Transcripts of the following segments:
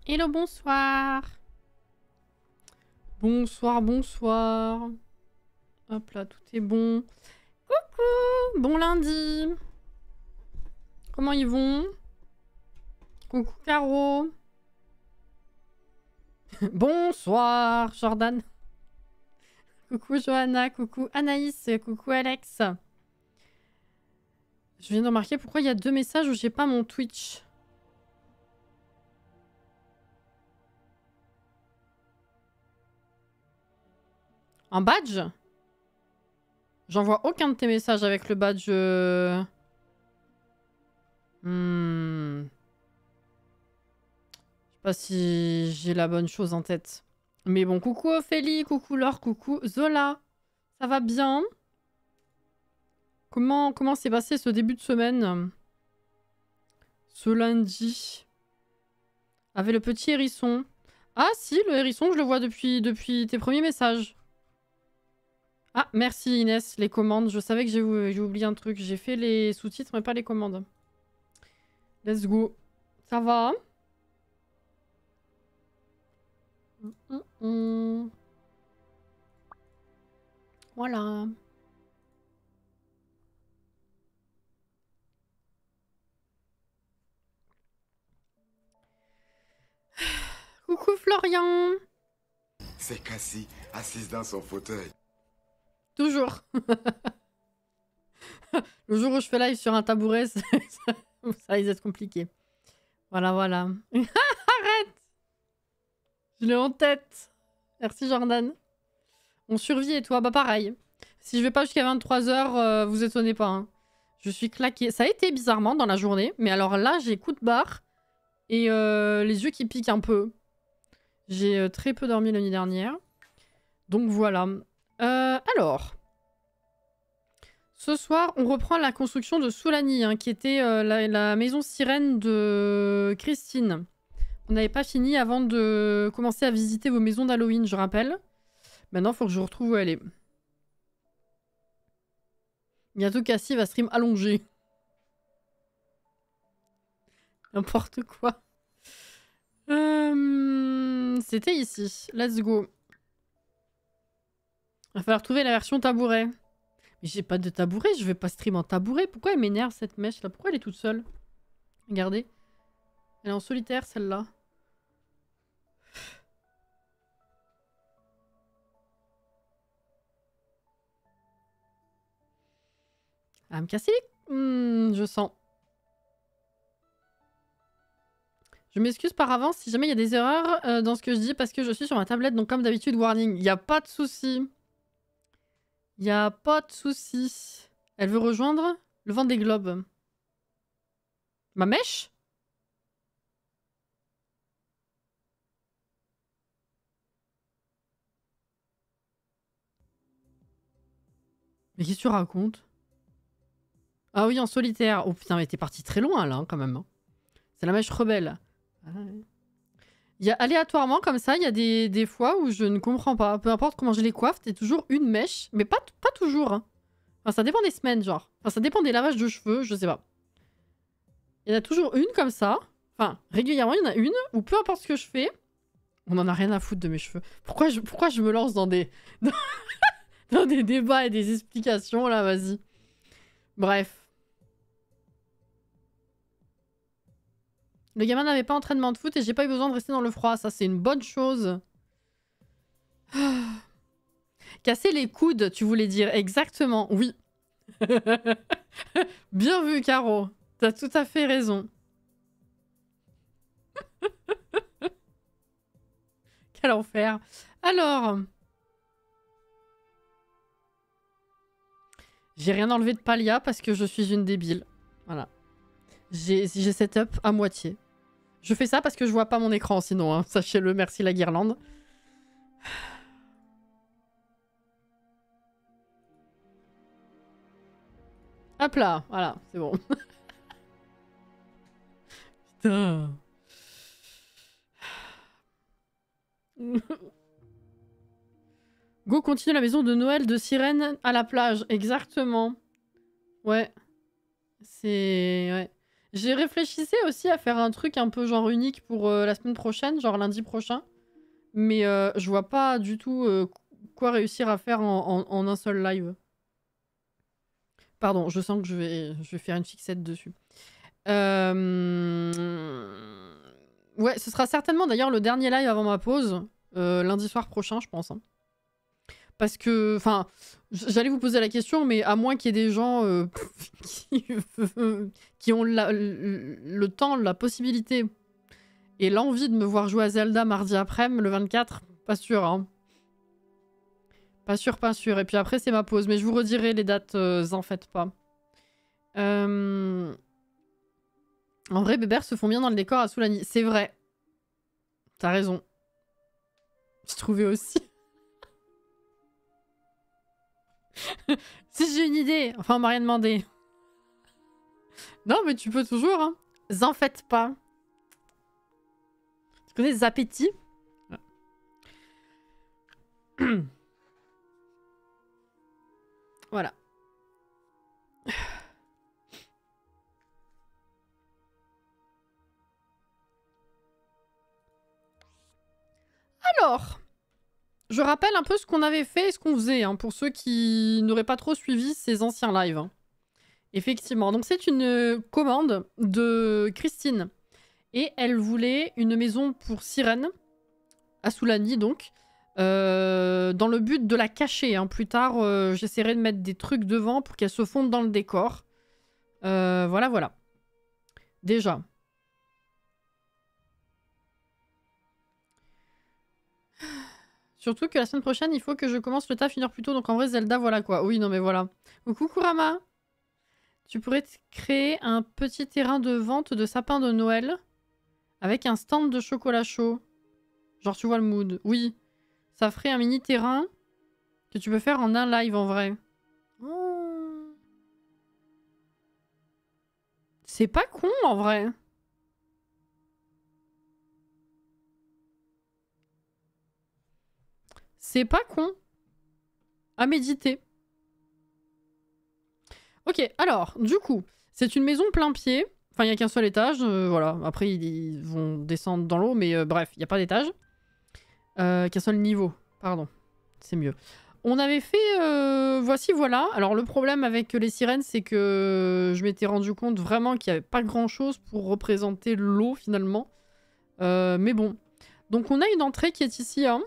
Hello, bonsoir. Bonsoir, bonsoir. Hop là, tout est bon. Coucou, bon lundi. Comment ils vont? Coucou Caro. Bonsoir Jordan. Coucou Johanna, coucou Anaïs, coucou Alex. Je viens de remarquer pourquoi il y a 2 messages où j'ai pas mon Twitch. Un badge? J'envoie aucun de tes messages avec le badge. Je sais pas si j'ai la bonne chose en tête. Mais bon, coucou Ophélie, coucou Laure, coucou Zola. Ça va bien? Comment s'est passé ce début de semaine? Ce lundi. Avec le petit hérisson. Ah si, le hérisson, je le vois depuis tes premiers messages. Ah, merci Inès, les commandes. Je savais que j'ai oublié un truc. J'ai fait les sous-titres, mais pas les commandes. Let's go. Ça va? Voilà. Coucou Florian. C'est Cassie, assise dans son fauteuil. Toujours. Le jour où je fais live sur un tabouret, ça risque d'être compliqué. Voilà, voilà. Arrête! Je l'ai en tête. Merci Jordan. On survit et toi? Bah pareil. Si je vais pas jusqu'à 23h, vous étonnez pas. Hein. Je suis claquée. Ça a été bizarrement dans la journée. Mais alors là, j'ai coup de barre. Et les yeux qui piquent un peu. J'ai très peu dormi la nuit dernière. Donc voilà. Alors. Ce soir, on reprend la construction de Soulani, hein, qui était la maison sirène de Christine. On n'avait pas fini avant de commencer à visiter vos maisons d'Halloween, je rappelle. Maintenant, il faut que je retrouve où elle est. Bientôt, Cassie va stream allongé. N'importe quoi. C'était ici. Let's go. Il va falloir trouver la version tabouret. Mais j'ai pas de tabouret, je vais pas stream en tabouret. Pourquoi elle m'énerve cette mèche là? Pourquoi elle est toute seule? Regardez. Elle est en solitaire celle-là. Elle va me casser les... je sens. Je m'excuse par avance si jamais il y a des erreurs dans ce que je dis parce que je suis sur ma tablette, donc comme d'habitude, warning. Il n'y a pas de souci. Il n'y a pas de souci. Elle veut rejoindre le vent des globes. Ma mèche? Mais qu'est-ce que tu racontes? Ah oui, en solitaire. Oh putain, mais t'es parti très loin là, hein, quand même. Hein. C'est la mèche rebelle. Ah, ouais. Il y a aléatoirement comme ça, il y a des fois où je ne comprends pas. Peu importe comment je les coiffe, t'es toujours une mèche. Mais pas toujours. Hein. Enfin, ça dépend des semaines, genre. Enfin, ça dépend des lavages de cheveux, je sais pas. Il y en a toujours une comme ça. Enfin, régulièrement, il y en a une où peu importe ce que je fais, on en a rien à foutre de mes cheveux. Pourquoi je me lance dans des... dans des débats et des explications, là, vas-y. Bref. Le gamin n'avait pas entraînement de foot et j'ai pas eu besoin de rester dans le froid. Ça, c'est une bonne chose. Casser les coudes, tu voulais dire. Exactement, oui. Bien vu, Caro. T'as tout à fait raison. Quel enfer. Alors... J'ai rien enlevé de Palia parce que je suis une débile. Voilà. J'ai setup à moitié. Je fais ça parce que je vois pas mon écran sinon, hein. Sachez-le, merci la guirlande. Hop là, voilà, c'est bon. Putain. Go continue la maison de Noël de Sirène à la plage, exactement. Ouais. C'est... Ouais. J'ai réfléchi aussi à faire un truc un peu genre unique pour la semaine prochaine, genre lundi prochain. Mais je vois pas du tout quoi réussir à faire en un seul live. Pardon, je sens que je vais faire une fixette dessus. Ouais, ce sera certainement d'ailleurs le dernier live avant ma pause. Lundi soir prochain, je pense. Hein. Parce que, enfin, j'allais vous poser la question, mais à moins qu'il y ait des gens qui ont le temps, la possibilité et l'envie de me voir jouer à Zelda mardi après-midi, le 24, pas sûr, hein. Pas sûr, pas sûr. Et puis après, c'est ma pause. Mais je vous redirai les dates, en faites pas. En vrai, Bébert se font bien dans le décor à Soulani. C'est vrai. T'as raison. Je trouvais aussi. Si j'ai une idée. Enfin, on m'a rien demandé. Non, mais tu peux toujours, hein. En faites pas. Tu connais les appétits? Voilà. Alors, je rappelle un peu ce qu'on avait fait et ce qu'on faisait, hein, pour ceux qui n'auraient pas trop suivi ces anciens lives. Hein. Effectivement, donc c'est une commande de Christine. Et elle voulait une maison pour Sirène, à Soulani donc, dans le but de la cacher. Hein. Plus tard, j'essaierai de mettre des trucs devant pour qu'elle se fonde dans le décor. Voilà, voilà. Déjà. Surtout que la semaine prochaine, il faut que je commence le taf une heure plus tôt. Donc en vrai, Zelda, voilà quoi. Oui, non mais voilà. Coucou Kurama. Tu pourrais te créer un petit terrain de vente de sapins de Noël avec un stand de chocolat chaud. Genre, tu vois le mood. Oui. Ça ferait un mini terrain que tu peux faire en un live en vrai. Oh. C'est pas con en vrai. C'est pas con. À méditer. Ok, alors, du coup, c'est une maison plein pied. Enfin, il n'y a qu'un seul étage. Voilà. Après, ils vont descendre dans l'eau, mais bref, il n'y a pas d'étage. Qu'un seul niveau. Pardon. C'est mieux. On avait fait... voici, voilà. Alors, le problème avec les sirènes, c'est que je m'étais rendu compte vraiment qu'il n'y avait pas grand-chose pour représenter l'eau, finalement. Mais bon. Donc, on a une entrée qui est ici, hein.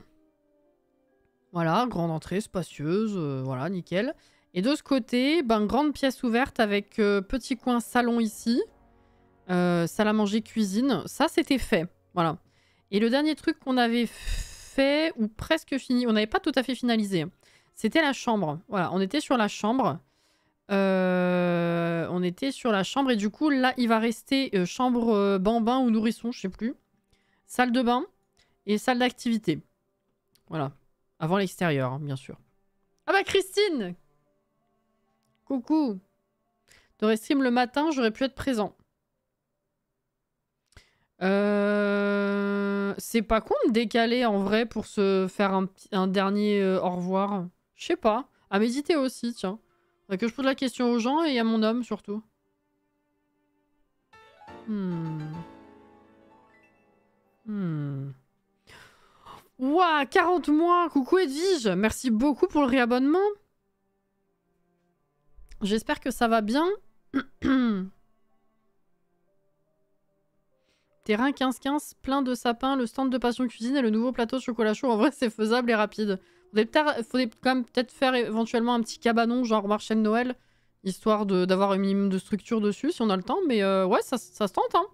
Voilà, grande entrée, spacieuse, voilà, nickel. Et de ce côté, ben, grande pièce ouverte avec petit coin salon ici. Salle à manger, cuisine. Ça, c'était fait. Voilà. Et le dernier truc qu'on avait fait, ou presque fini, on n'avait pas tout à fait finalisé. C'était la chambre. Voilà, on était sur la chambre. On était sur la chambre. Et du coup, là, il va rester chambre bambin ou nourrisson, je sais plus. Salle de bain et salle d'activité. Voilà. Avant l'extérieur, hein, bien sûr. Ah bah Christine! Coucou! T'aurais stream le matin, j'aurais pu être présent. C'est pas con de décaler en vrai pour se faire un dernier au revoir. Je sais pas. À méditer aussi, tiens. Faudrait que je pose la question aux gens et à mon homme surtout. Ouah, 40 mois! Coucou Edwige! Merci beaucoup pour le réabonnement. J'espère que ça va bien. Terrain 15-15, plein de sapins, le stand de Passion Cuisine et le nouveau plateau de chocolat chaud. En vrai, c'est faisable et rapide. Faudrait quand même peut-être faire éventuellement un petit cabanon, genre marché de Noël, histoire d'avoir un minimum de structure dessus, si on a le temps. Mais ouais, ça se tente, hein.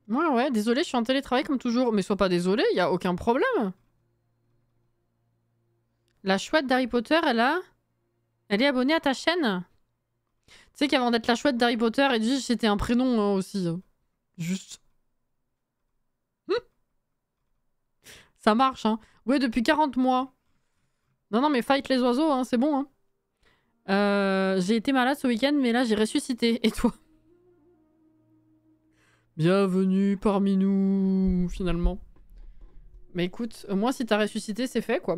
Ouais, désolé, je suis en télétravail comme toujours. Mais sois pas désolé, y a aucun problème. La chouette d'Harry Potter, elle est abonnée à ta chaîne? Tu sais qu'avant d'être la chouette d'Harry Potter, Edwige, c'était un prénom hein, aussi. Juste. Ça marche, hein. Ouais, depuis 40 mois. Non, mais fight les oiseaux, hein, c'est bon, hein. J'ai été malade ce week-end, mais là, j'ai ressuscité. Et toi? Bienvenue parmi nous, finalement. Mais écoute, moi, si t'as ressuscité, c'est fait, quoi.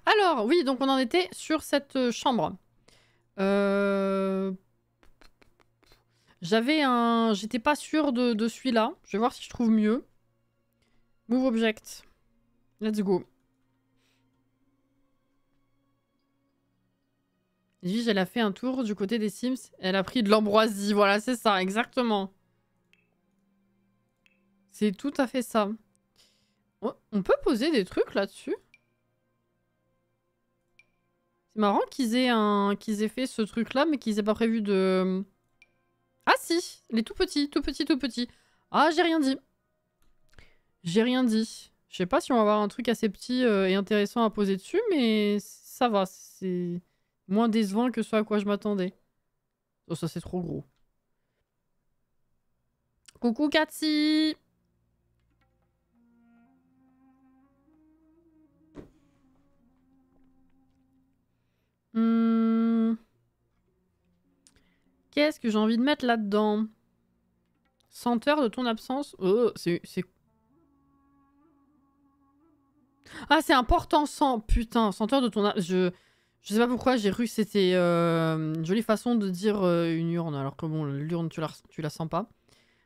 Alors, oui, donc on en était sur cette chambre. J'avais un... J'étais pas sûre de celui-là. Je vais voir si je trouve mieux. Move object. Let's go. Edwige, elle a fait un tour du côté des Sims. Elle a pris de l'ambroisie. Voilà, c'est ça, exactement. C'est tout à fait ça. Oh, on peut poser des trucs là-dessus. C'est marrant qu'ils aient fait ce truc-là, mais qu'ils aient pas prévu de... Ah si, les tout petits, tout petits, tout petits. Ah, j'ai rien dit. J'ai rien dit. Je sais pas si on va avoir un truc assez petit et intéressant à poser dessus, mais ça va. C'est moins décevant que ce à quoi je m'attendais. Oh, ça c'est trop gros. Coucou Cathy. Qu'est-ce que j'ai envie de mettre là-dedans? Senteur de ton absence. Oh, c'est... Ah, c'est important, sang. Putain, senteur de ton absence. Je sais pas pourquoi, j'ai cru que c'était une jolie façon de dire une urne, alors que bon, l'urne, tu la sens pas.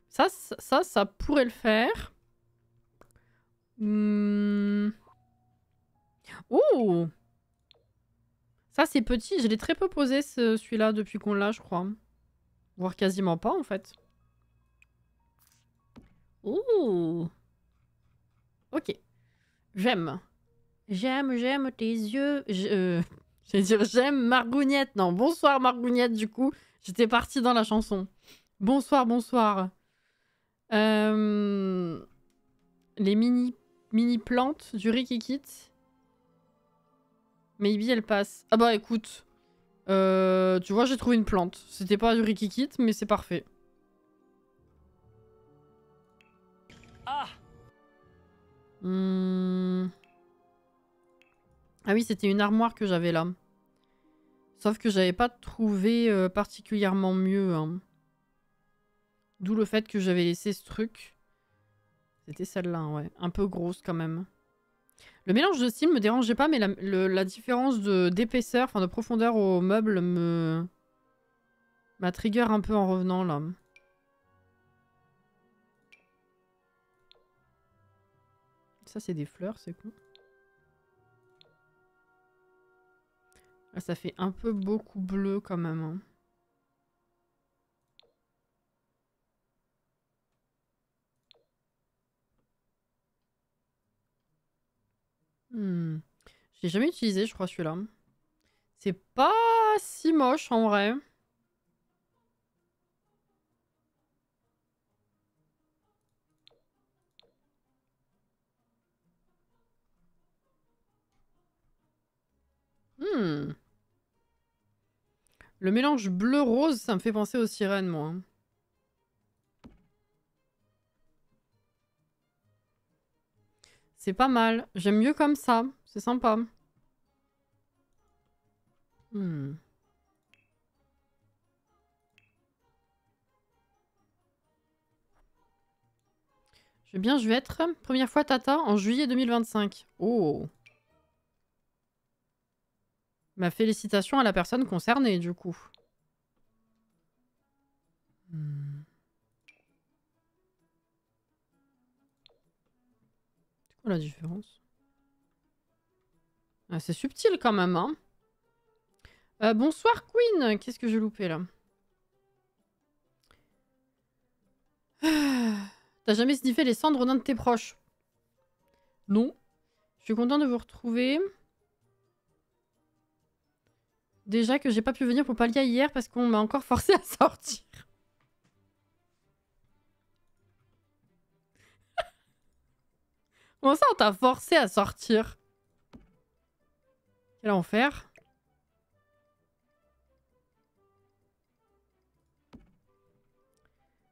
Ça pourrait le faire. Oh! Ça, c'est petit. Je l'ai très peu posé, celui-là, depuis qu'on l'a, je crois. Voire quasiment pas, en fait. Ouh! Ok. J'aime. J'aime tes yeux. J'allais dire j'aime Margougnette. Non, bonsoir Margougnette, du coup. J'étais partie dans la chanson. Bonsoir, bonsoir. Les mini plantes du Rikikit. Maybe elle passe. Ah bah écoute. Tu vois, j'ai trouvé une plante. C'était pas du Rikikit, mais c'est parfait. Ah oui, c'était une armoire que j'avais là. Sauf que j'avais pas trouvé particulièrement mieux. Hein. D'où le fait que j'avais laissé ce truc. C'était celle-là, ouais. Un peu grosse quand même. Le mélange de style me dérangeait pas, mais la différence d'épaisseur, enfin de profondeur au meuble m'a trigger un peu en revenant là. Ça c'est des fleurs, c'est con. Là, ça fait un peu beaucoup bleu quand même. Hein. Je l'ai jamais utilisé, je crois, celui-là. C'est pas si moche en vrai. Le mélange bleu-rose, ça me fait penser aux sirènes, moi. C'est pas mal. J'aime mieux comme ça. C'est sympa. C'est je vais être première fois Tata en juillet 2025. Oh. Ma félicitation à la personne concernée, du coup. C'est quoi la différence? Ah, c'est subtil quand même, hein. Bonsoir Queen. Qu'est-ce que j'ai loupé là? T'as jamais sniffé les cendres d'un de tes proches? Non. Je suis content de vous retrouver. Déjà que j'ai pas pu venir pour Palia hier parce qu'on m'a encore forcé à sortir. Comment ça on t'a forcé à sortir? Quel enfer.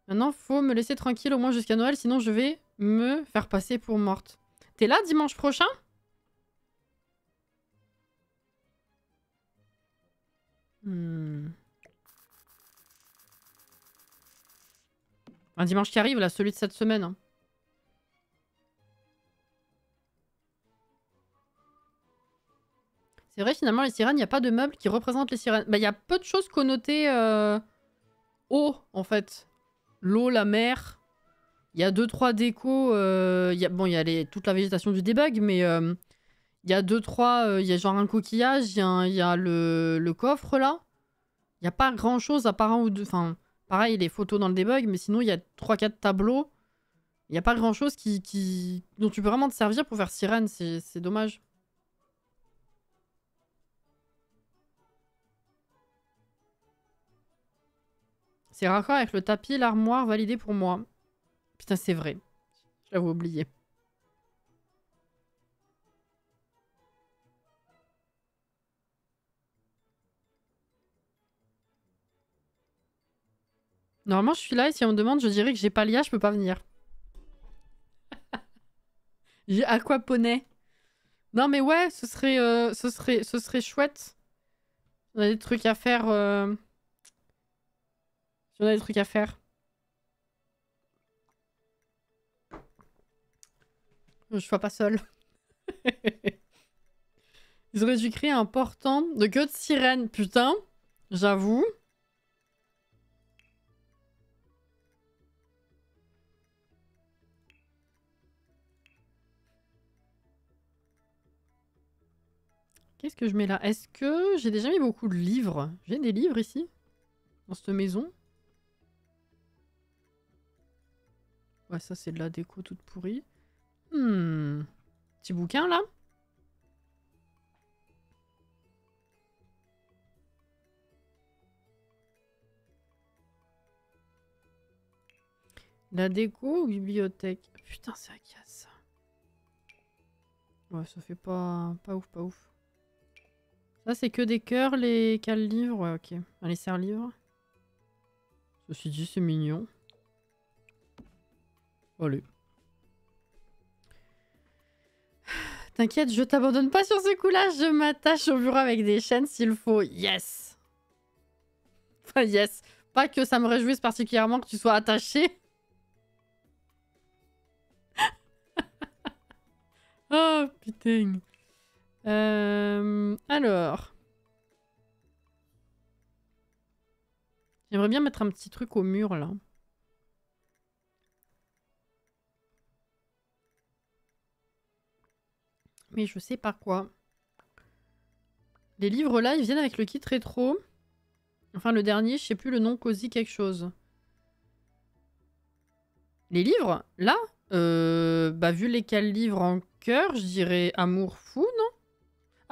Maintenant, faut me laisser tranquille au moins jusqu'à Noël, sinon je vais me faire passer pour morte. T'es là dimanche prochain? Un dimanche qui arrive, là, celui de cette semaine. Hein. C'est C'est vrai, finalement, les sirènes, il n'y a pas de meubles qui représentent les sirènes. Bah, il y a peu de choses connotées eau, en fait. L'eau, la mer. Il y a 2-3 décos. Bon, il y a toute la végétation du debug, mais il y a 2-3... il y a genre un coquillage, il y a le coffre, là. Il n'y a pas grand-chose à part un ou deux... Enfin, pareil, les photos dans le debug, mais sinon, il y a 3-4 tableaux. Il n'y a pas grand-chose dont tu peux vraiment te servir pour faire sirène. C'est dommage. C'est raccord avec le tapis, l'armoire, validé pour moi. Putain, c'est vrai. Je l'avais oublié. Normalement, je suis là et si on me demande, je dirais que j'ai pas l'IA, je peux pas venir. J'ai aquaponé. Non, mais ouais, ce serait chouette. On a des trucs à faire. Si on a des trucs à faire. Je sois pas seule. Ils auraient dû créer un portant de queue de sirène. Putain, j'avoue. Qu'est-ce que je mets là? Est-ce que j'ai déjà mis beaucoup de livres? J'ai des livres ici? Dans cette maison? Ouais, ça c'est de la déco toute pourrie. Petit bouquin là? La déco ou bibliothèque? Putain, c'est à qui ça? Ouais, ça fait pas ouf, pas ouf. Ça, c'est que des cœurs, les cales-livres. Ouais, ok. Les serre-livres. Ceci dit, c'est mignon. Allez. T'inquiète, je t'abandonne pas sur ce coup-là. Je m'attache au bureau avec des chaînes s'il faut. Yes. Enfin, yes. Pas que ça me réjouisse particulièrement que tu sois attaché. Oh, putain. Alors. J'aimerais bien mettre un petit truc au mur, là. Mais je sais pas quoi. Les livres, là, ils viennent avec le kit rétro. Enfin, le dernier, je sais plus le nom, Cozy quelque chose. Les livres, là, bah, vu les cales livres en cœur, je dirais Amour fou, non?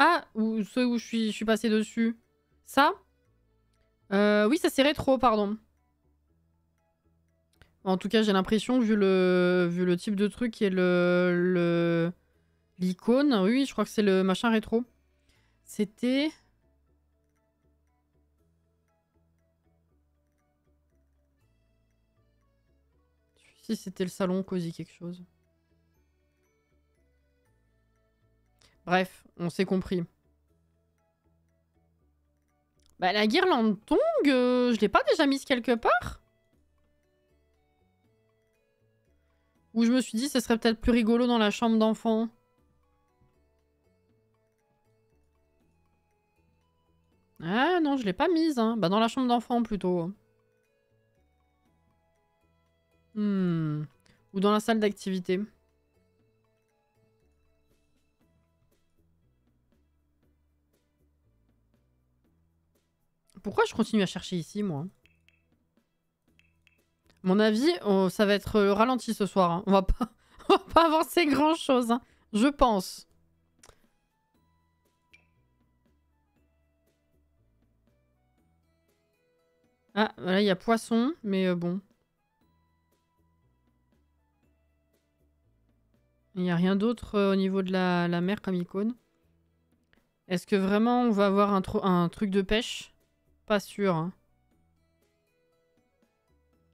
Ah, ou ceux où je suis passé dessus. Ça? Oui, ça c'est rétro, pardon. En tout cas, j'ai l'impression, vu le type de truc qui est l'icône. Oui, je crois que c'est le machin rétro. C'était... Si c'était le salon Cozy quelque chose. Bref, on s'est compris. Bah, la guirlande tongue, je l'ai pas déjà mise quelque part? Ou je me suis dit, ce serait peut-être plus rigolo dans la chambre d'enfant. Ah non, je l'ai pas mise. Hein. Bah, dans la chambre d'enfant plutôt. Ou dans la salle d'activité. Pourquoi je continue à chercher ici, moi? Mon avis, ça va être ralenti ce soir. Hein. On va pas avancer grand-chose. Hein. Je pense. Ah, là, il y a poisson, mais bon. Il n'y a rien d'autre au niveau de la mer comme icône. Est-ce que vraiment on va avoir un truc de pêche? Pas sûr. Hein.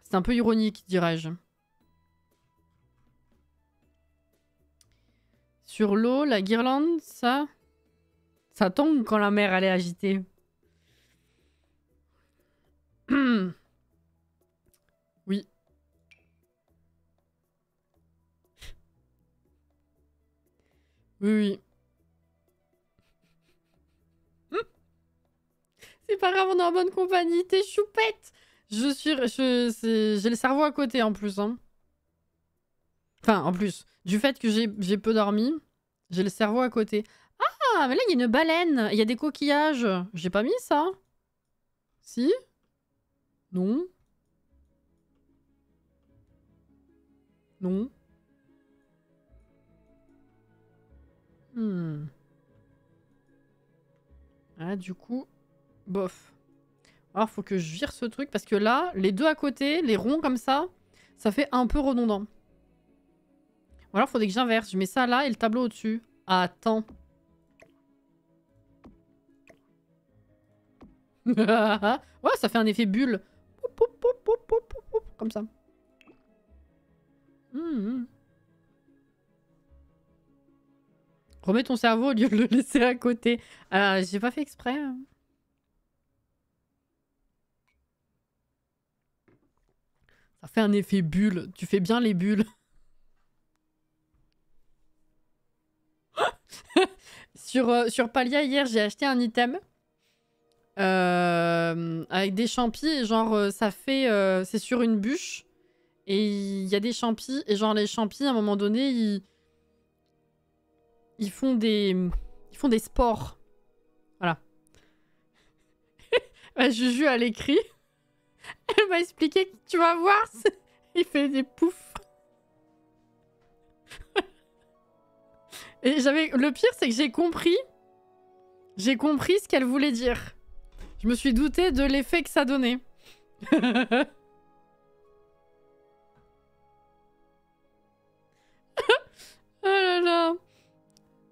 C'est un peu ironique, dirais-je. Sur l'eau, la guirlande, ça tombe quand la mer elle est agitée. Oui. Oui, oui. C'est pas grave, on est en bonne compagnie. T'es choupette. J'ai le cerveau à côté en plus. Hein. Enfin, en plus, du fait que j'ai peu dormi, j'ai le cerveau à côté. Ah, mais là, il y a une baleine. Il y a des coquillages. J'ai pas mis ça. Si? Non. Non. Ah, du coup, bof. Alors, faut que je vire ce truc parce que là, les deux à côté, les ronds comme ça fait un peu redondant. Ou alors, faudrait que j'inverse. Je mets ça là et le tableau au-dessus. Attends. Ouais, ça fait un effet bulle. Comme ça. Remets ton cerveau au lieu de le laisser à côté. J'ai pas fait exprès. Ça fait un effet bulle. Tu fais bien les bulles. Sur Palia, hier, j'ai acheté un item. Avec des champis. Et genre, ça fait... c'est sur une bûche. Et il y a des champis. Et genre, les champis, à un moment donné, ils font des spores. Voilà. Juju à l'écrit. Elle m'a expliqué que tu vas voir. Il fait des poufs. Et le pire, c'est que j'ai compris. J'ai compris ce qu'elle voulait dire. Je me suis douté de l'effet que ça donnait. Oh là là.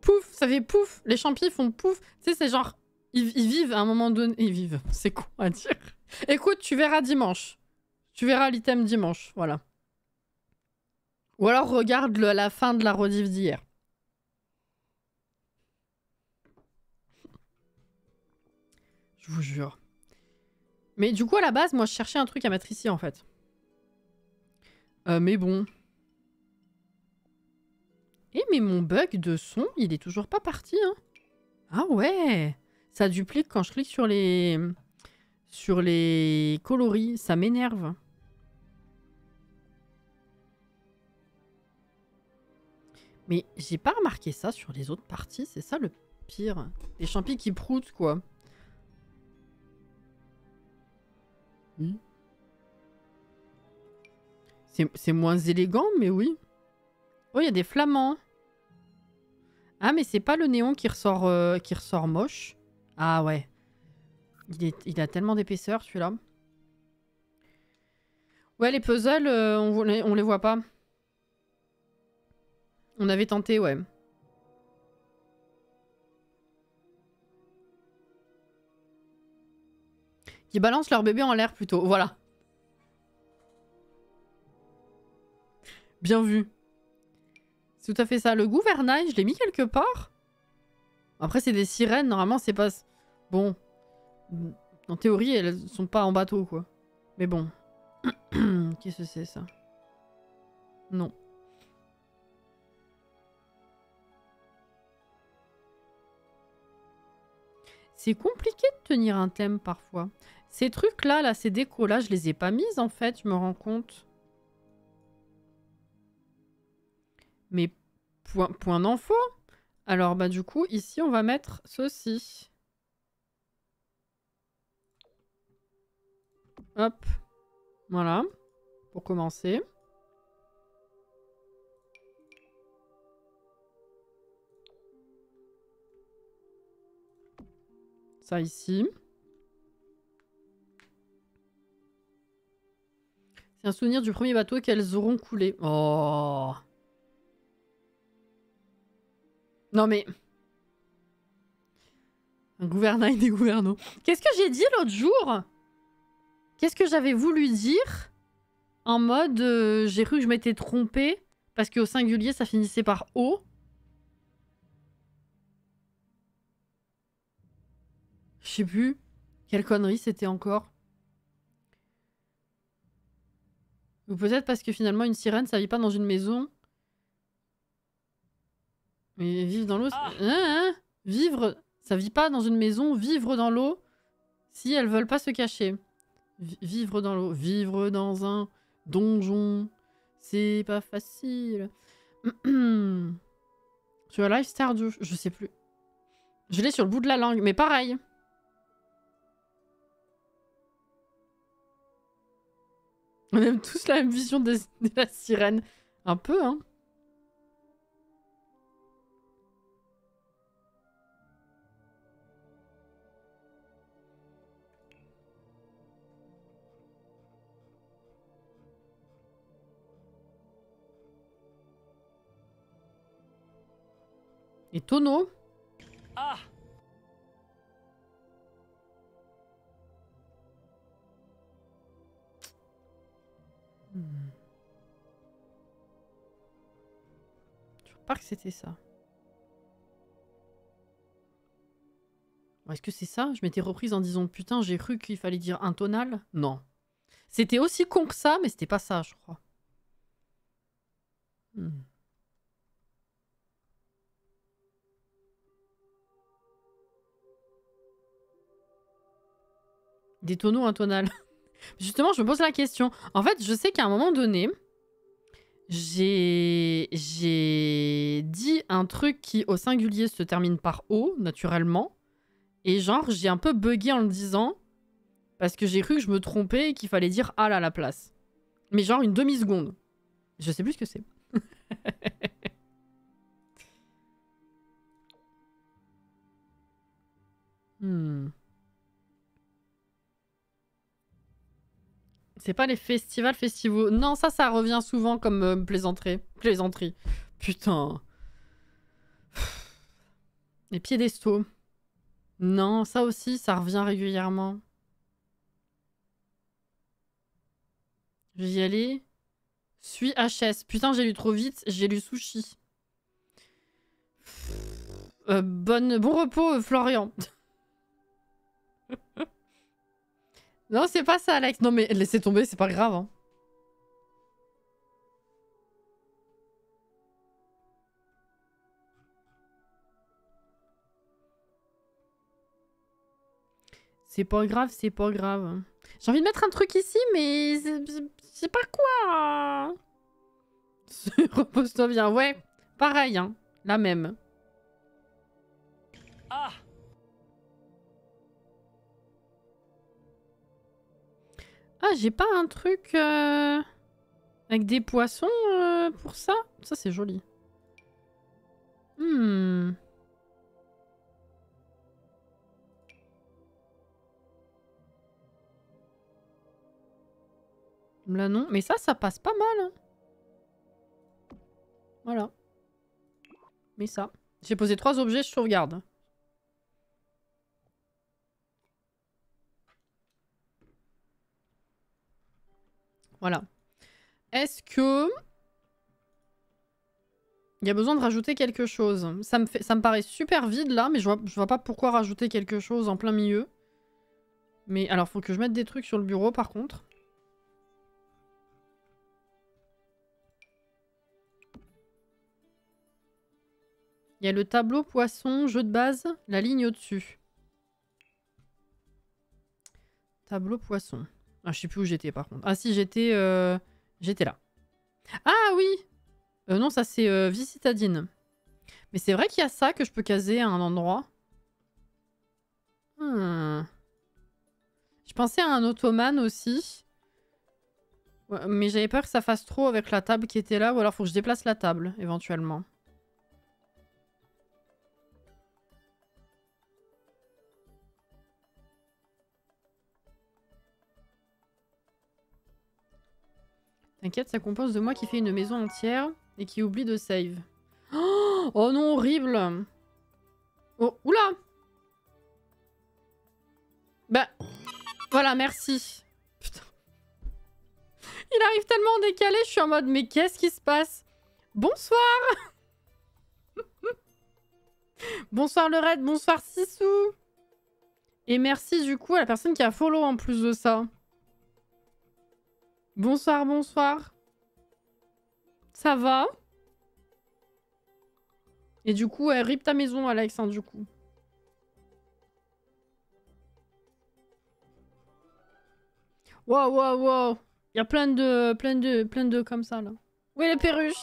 Pouf, ça fait pouf. Les champis font pouf. Tu sais, c'est genre... Ils vivent à un moment donné... Ils vivent, c'est con à dire. Écoute, tu verras dimanche. Tu verras l'item dimanche, voilà. Ou alors regarde la fin de la rediff d'hier. Je vous jure. Mais du coup, à la base, moi, je cherchais un truc à mettre ici, en fait. Mais bon. Mais mon bug de son, il est toujours pas parti, hein. Ah ouais. Ça duplique quand je clique sur les coloris. Ça m'énerve. Mais j'ai pas remarqué ça sur les autres parties. C'est ça le pire. Des champis qui proutent, quoi. C'est moins élégant, mais oui. Oh, il y a des flamants. Ah, mais c'est pas le néon qui ressort moche. Ah ouais. Il a tellement d'épaisseur, celui-là. Ouais, les puzzles, on les voit pas. On avait tenté, ouais. Qui balancent leur bébé en l'air, plutôt. Voilà. Bien vu. C'est tout à fait ça. Le gouvernail, je l'ai mis quelque part. Après, c'est des sirènes. Normalement, c'est pas... Bon. En théorie, elles sont pas en bateau, quoi. Mais bon. Qu'est-ce que c'est, ça? Non. C'est compliqué de tenir un thème, parfois. Ces trucs-là, là, ces décos-là, je les ai pas mises, en fait, je me rends compte. Mais point d'info. Alors, bah du coup, ici, on va mettre ceci. Hop. Voilà. Pour commencer. Ça ici. C'est un souvenir du premier bateau qu'elles auront coulé. Oh. Non mais... Un gouvernail des gouverneaux. Qu'est-ce que j'ai dit l'autre jour? Qu'est-ce que j'avais voulu dire? En mode, j'ai cru que je m'étais trompée parce qu'au singulier, ça finissait par O. Je sais plus. Quelle connerie c'était encore. Ou peut-être parce que finalement, une sirène, ça vit pas dans une maison. Mais vivre dans l'eau... Vivre... Ça vit pas dans une maison, vivre dans l'eau, Si elles veulent pas se cacher. Vivre dans l'eau. Vivre dans un donjon. C'est pas facile. Tu as Life Stardew. Je sais plus. Je l'ai sur le bout de la langue. Mais pareil. On aime tous la même vision de la sirène. Un peu, hein. Et tonneau. Ah! Je crois pas que c'était ça. Est-ce que c'est ça? Je m'étais reprise en disant putain, j'ai cru qu'il fallait dire intonal. Non. C'était aussi con que ça, mais c'était pas ça, je crois. Des tonneaux intonales. Justement, je me pose la question. En fait, je sais qu'à un moment donné, j'ai dit un truc qui, au singulier, se termine par O, naturellement. Et genre, j'ai un peu bugué en le disant, parce que j'ai cru que je me trompais et qu'il fallait dire « al » à la place. Mais genre une demi-seconde. Je sais plus ce que c'est. C'est pas les festivals. Non, ça revient souvent comme plaisanterie. Putain. Les piédestaux. Non, ça aussi, ça revient régulièrement. Je vais y aller. Suis HS. Putain, j'ai lu trop vite. J'ai lu sushi. Bon repos, Florian. Non, c'est pas ça, Alex. Non, mais laissez tomber, c'est pas grave. Hein. C'est pas grave, c'est pas grave. J'ai envie de mettre un truc ici, mais c'est pas quoi. Repose-toi bien. Ouais, pareil, hein. La même. Ah! Ah, j'ai pas un truc avec des poissons pour ça? Ça, c'est joli. Là, non. Mais ça passe pas mal. Hein. Voilà. Mais ça. J'ai posé 3 objets, je sauvegarde. Voilà. Est-ce que... il y a besoin de rajouter quelque chose? Ça me paraît super vide là, mais je vois pas pourquoi rajouter quelque chose en plein milieu. Mais alors, faut que je mette des trucs sur le bureau par contre. Il y a le tableau poisson, jeu de base, la ligne au-dessus. Tableau poisson. Ah, je sais plus où j'étais par contre. Ah si, j'étais là. Ah oui! Non, ça c'est vie citadine. Mais c'est vrai qu'il y a ça que je peux caser à un endroit. Je pensais à un ottoman aussi. Ouais, mais j'avais peur que ça fasse trop avec la table qui était là. Ou alors faut que je déplace la table, éventuellement. T'inquiète, ça compose de moi qui fait une maison entière et qui oublie de save. Oh non, horrible! Oh, oula! Bah, voilà, merci. Putain. Il arrive tellement en décalé, je suis en mode, mais qu'est-ce qui se passe? Bonsoir! Bonsoir le raid, bonsoir Sissou! Et merci du coup à la personne qui a follow en plus de ça. Bonsoir, bonsoir. Ça va? Et du coup, rip ta maison, Alex, hein, du coup. Waouh, waouh, waouh. Il y a plein de comme ça, là. Oui, les perruches.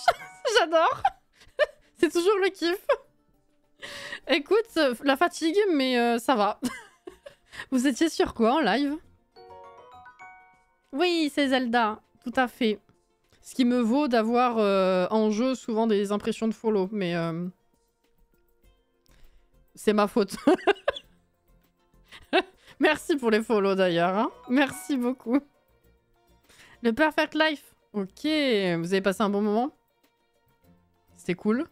J'adore. C'est toujours le kiff. Écoute, la fatigue, mais ça va. Vous étiez sur quoi en live? Oui, c'est Zelda. Tout à fait. Ce qui me vaut d'avoir en jeu souvent des impressions de follow, mais c'est ma faute. Merci pour les follow d'ailleurs. Hein. Merci beaucoup. Le Perfect Life. Ok, vous avez passé un bon moment? C'était cool.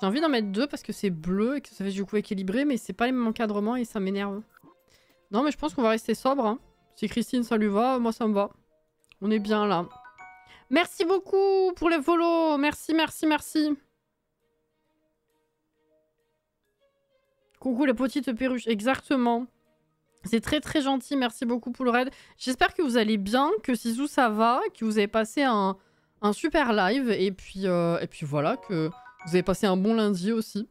J'ai envie d'en mettre 2 parce que c'est bleu et que ça fait du coup équilibré, mais c'est pas les mêmes encadrements et ça m'énerve. Non, mais je pense qu'on va rester sobre. Hein. Si Christine, ça lui va, moi ça me va. On est bien là. Merci beaucoup pour les follow. Merci, merci, merci. Coucou les petites perruches. Exactement. C'est très très gentil. Merci beaucoup pour le raid. J'espère que vous allez bien, que Sizou ça va, que vous avez passé un super live. Et puis voilà, que vous avez passé un bon lundi aussi.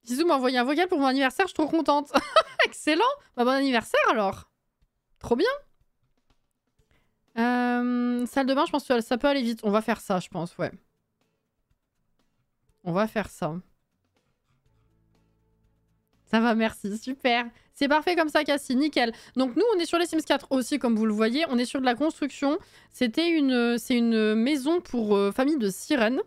Sizou m'a envoyé un vocal pour mon anniversaire. Je suis trop contente. Excellent. Bah, bon anniversaire alors. Trop bien. Salle de bain, je pense que ça peut aller vite. On va faire ça, je pense, ouais. On va faire ça. Ça va, merci. Super. C'est parfait comme ça, Cassie. Nickel. Donc nous, on est sur les Sims 4 aussi, comme vous le voyez. On est sur de la construction. C'est une maison pour famille de sirènes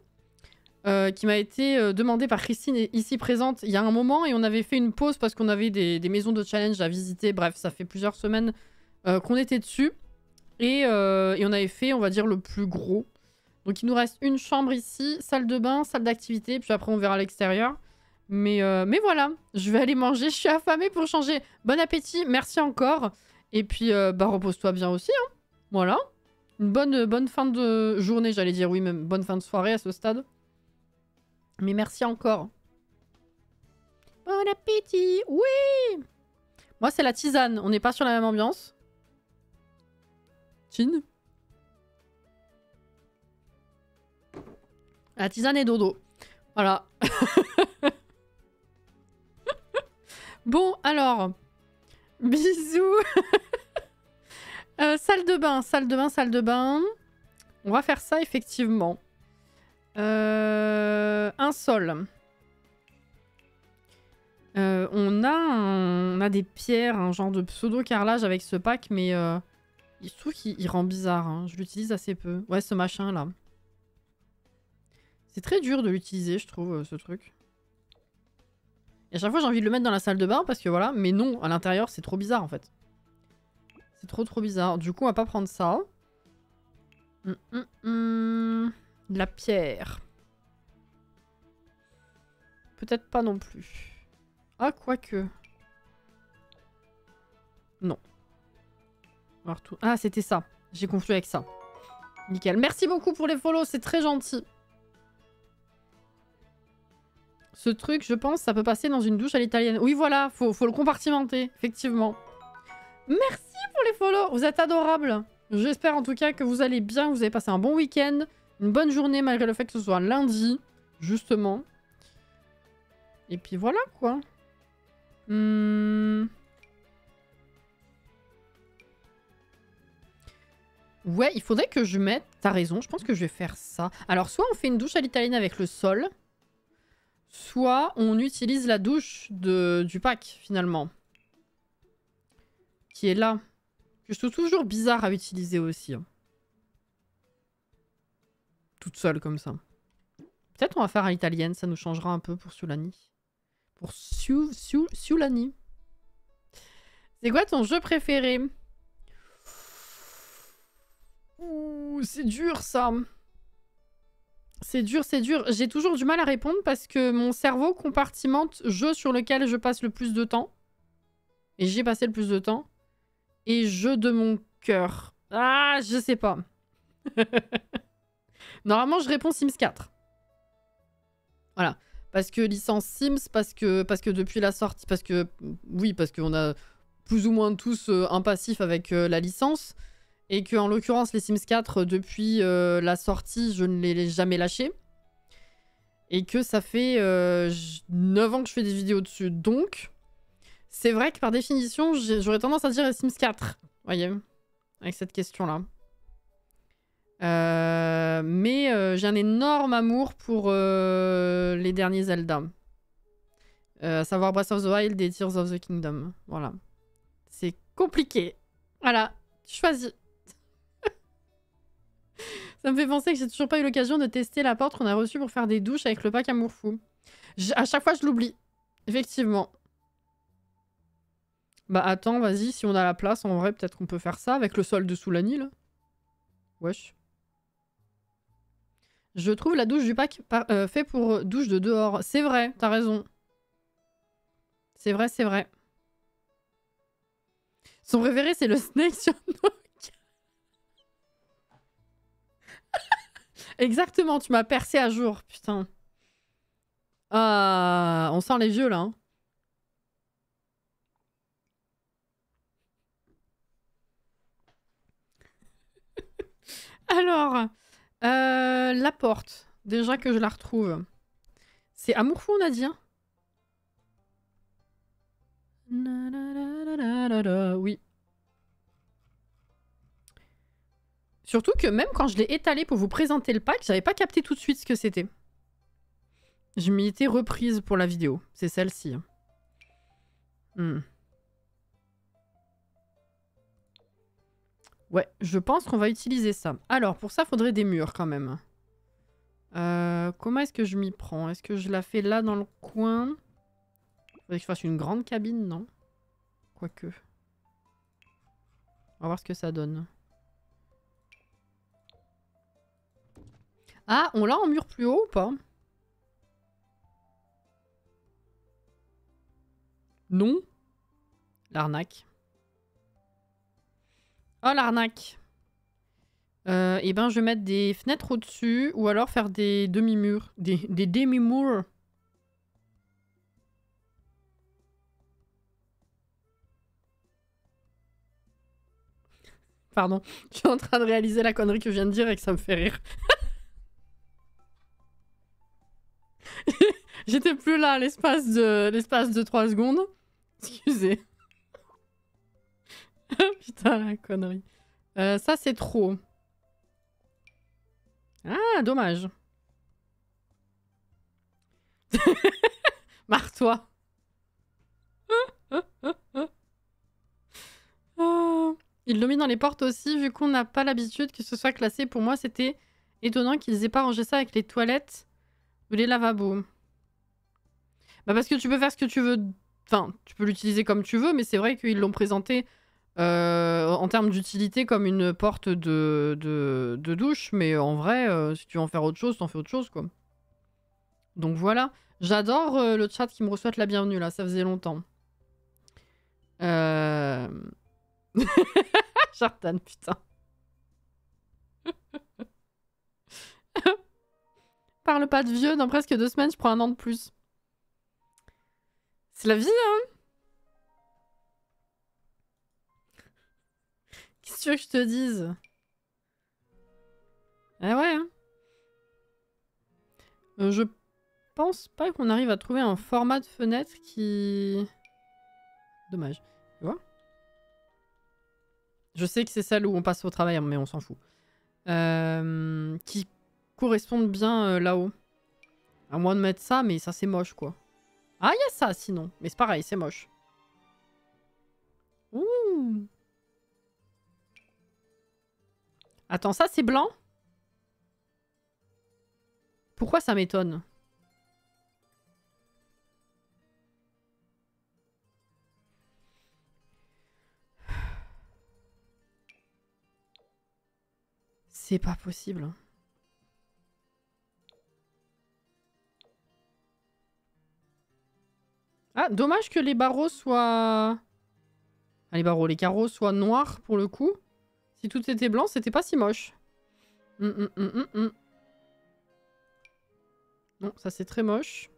qui m'a été demandée par Christine ici présente il y a un moment. Et on avait fait une pause parce qu'on avait des maisons de challenge à visiter. Bref, ça fait plusieurs semaines qu'on était dessus. Et on avait fait, on va dire, le plus gros. Donc il nous reste une chambre ici, salle de bain, salle d'activité, puis après on verra à l'extérieur. Mais voilà, je vais aller manger, je suis affamée pour changer. Bon appétit, merci encore. Et puis bah repose-toi bien aussi. Hein. Voilà, une bonne fin de journée, j'allais dire, oui, même bonne fin de soirée à ce stade. Mais merci encore. Bon appétit, oui. Moi c'est la tisane, on n'est pas sur la même ambiance. Chin. La tisane et dodo. Voilà. Bon, alors. Bisous. Salle de bain, salle de bain, salle de bain. On va faire ça, effectivement. Un sol. On a des pierres, un genre de pseudo-carrelage avec ce pack, mais je trouve qu'il rend bizarre. Hein. Je l'utilise assez peu. Ouais, ce machin-là. C'est très dur de l'utiliser, je trouve, ce truc. Et à chaque fois, j'ai envie de le mettre dans la salle de bain parce que voilà. Mais non, à l'intérieur, c'est trop bizarre, en fait. C'est trop bizarre. Du coup, on va pas prendre ça. De la pierre. Peut-être pas non plus. Ah, quoique. Non. Ah, c'était ça. J'ai confondu avec ça. Nickel. Merci beaucoup pour les follow, c'est très gentil. Ce truc, je pense, ça peut passer dans une douche à l'italienne. Oui, voilà, faut le compartimenter, effectivement. Merci pour les follow, vous êtes adorables. J'espère en tout cas que vous allez bien, vous avez passé un bon week-end, une bonne journée malgré le fait que ce soit lundi, justement. Et puis voilà, quoi. Ouais, il faudrait que je mette... T'as raison, je pense que je vais faire ça. Alors, soit on fait une douche à l'italienne avec le sol... Soit on utilise la douche du pack, finalement. Qui est là. Que je trouve toujours bizarre à utiliser aussi. Hein. Toute seule, comme ça. Peut-être on va faire à l'italienne, ça nous changera un peu pour Sulani. Pour Sulani. C'est quoi ton jeu préféré? Ouh, c'est dur, ça. C'est dur, c'est dur. J'ai toujours du mal à répondre parce que mon cerveau compartimente jeu sur lequel je passe le plus de temps. Et j'y ai passé le plus de temps. Et jeu de mon cœur. Ah, je sais pas. Normalement, je réponds Sims 4. Voilà. Parce que licence Sims, parce que depuis la sortie... Oui, parce qu'on a plus ou moins tous un passif avec la licence. Et que, en l'occurrence, les Sims 4, depuis la sortie, je ne les ai jamais lâchés. Et que ça fait 9 ans que je fais des vidéos dessus. Donc, C'est vrai que par définition, j'aurais tendance à dire Sims 4. Voyez, avec cette question-là. Mais j'ai un énorme amour pour les derniers Zelda. À savoir Breath of the Wild et Tears of the Kingdom. Voilà. C'est compliqué. Voilà, choisis. Ça me fait penser que j'ai toujours pas eu l'occasion de tester la porte qu'on a reçue pour faire des douches avec le pack Amour Fou. À chaque fois, je l'oublie. Effectivement. Bah attends, vas-y, si on a la place, en vrai, peut-être qu'on peut faire ça avec le sol de Soulani, là. Wesh. Je trouve la douche du pack fait pour douche de dehors. C'est vrai, t'as raison. C'est vrai, c'est vrai. Son préféré, c'est le Snake sur Nook. Exactement, tu m'as percé à jour, putain. Ah, on sent les vieux, là. Hein. Alors, la porte. Déjà que je la retrouve. C'est Amour Fou, on a dit. Hein oui. Surtout que même quand je l'ai étalé pour vous présenter le pack, j'avais pas capté tout de suite ce que c'était. Je m'y étais reprise pour la vidéo. C'est celle-ci. Ouais, je pense qu'on va utiliser ça. Alors, pour ça, il faudrait des murs quand même. Comment est-ce que je m'y prends? Est-ce que je la fais là dans le coin? Faudrait que je fasse une grande cabine, non? Quoique. On va voir ce que ça donne. Ah, on l'a en mur plus haut ou pas? Non. L'arnaque. Oh, l'arnaque. Et ben, je vais mettre des fenêtres au-dessus ou alors faire des demi-murs. Des demi-murs. Pardon. Je suis en train de réaliser la connerie que je viens de dire et que ça me fait rire. J'étais plus là l'espace de 3 secondes. Excusez. Putain, la connerie. Ça, c'est trop. Ah, dommage. Marre-toi. Ils l'ont mis dans les portes aussi, vu qu'on n'a pas l'habitude que ce soit classé. Pour moi, c'était étonnant qu'ils aient pas rangé ça avec les toilettes ou les lavabos. Bah parce que tu peux faire ce que tu veux. Enfin, tu peux l'utiliser comme tu veux, mais c'est vrai qu'ils l'ont présenté en termes d'utilité comme une porte de douche. Mais en vrai, si tu veux en faire autre chose, t'en fais autre chose, quoi. Donc voilà. J'adore le chat qui me reçoit la bienvenue, là. Ça faisait longtemps. Jordan, putain. Parle pas de vieux, dans presque 2 semaines, je prends 1 an de plus. C'est la vie, hein. Qu'est-ce que tu veux que je te dise? Ah ouais, hein. Je pense pas qu'on arrive à trouver un format de fenêtre qui... Dommage. Tu vois? Je sais que c'est celle où on passe au travail, mais on s'en fout. Qui correspondent bien là-haut. À moins de mettre ça, mais ça c'est moche, quoi. Ah, il y a ça, sinon. Mais c'est pareil, c'est moche. Ouh. Attends, ça c'est blanc? Pourquoi ça m'étonne? C'est pas possible. Ah, dommage que les barreaux soient... Ah, les barreaux, les carreaux soient noirs pour le coup. Si tout était blanc, c'était pas si moche. Non, ça c'est très moche.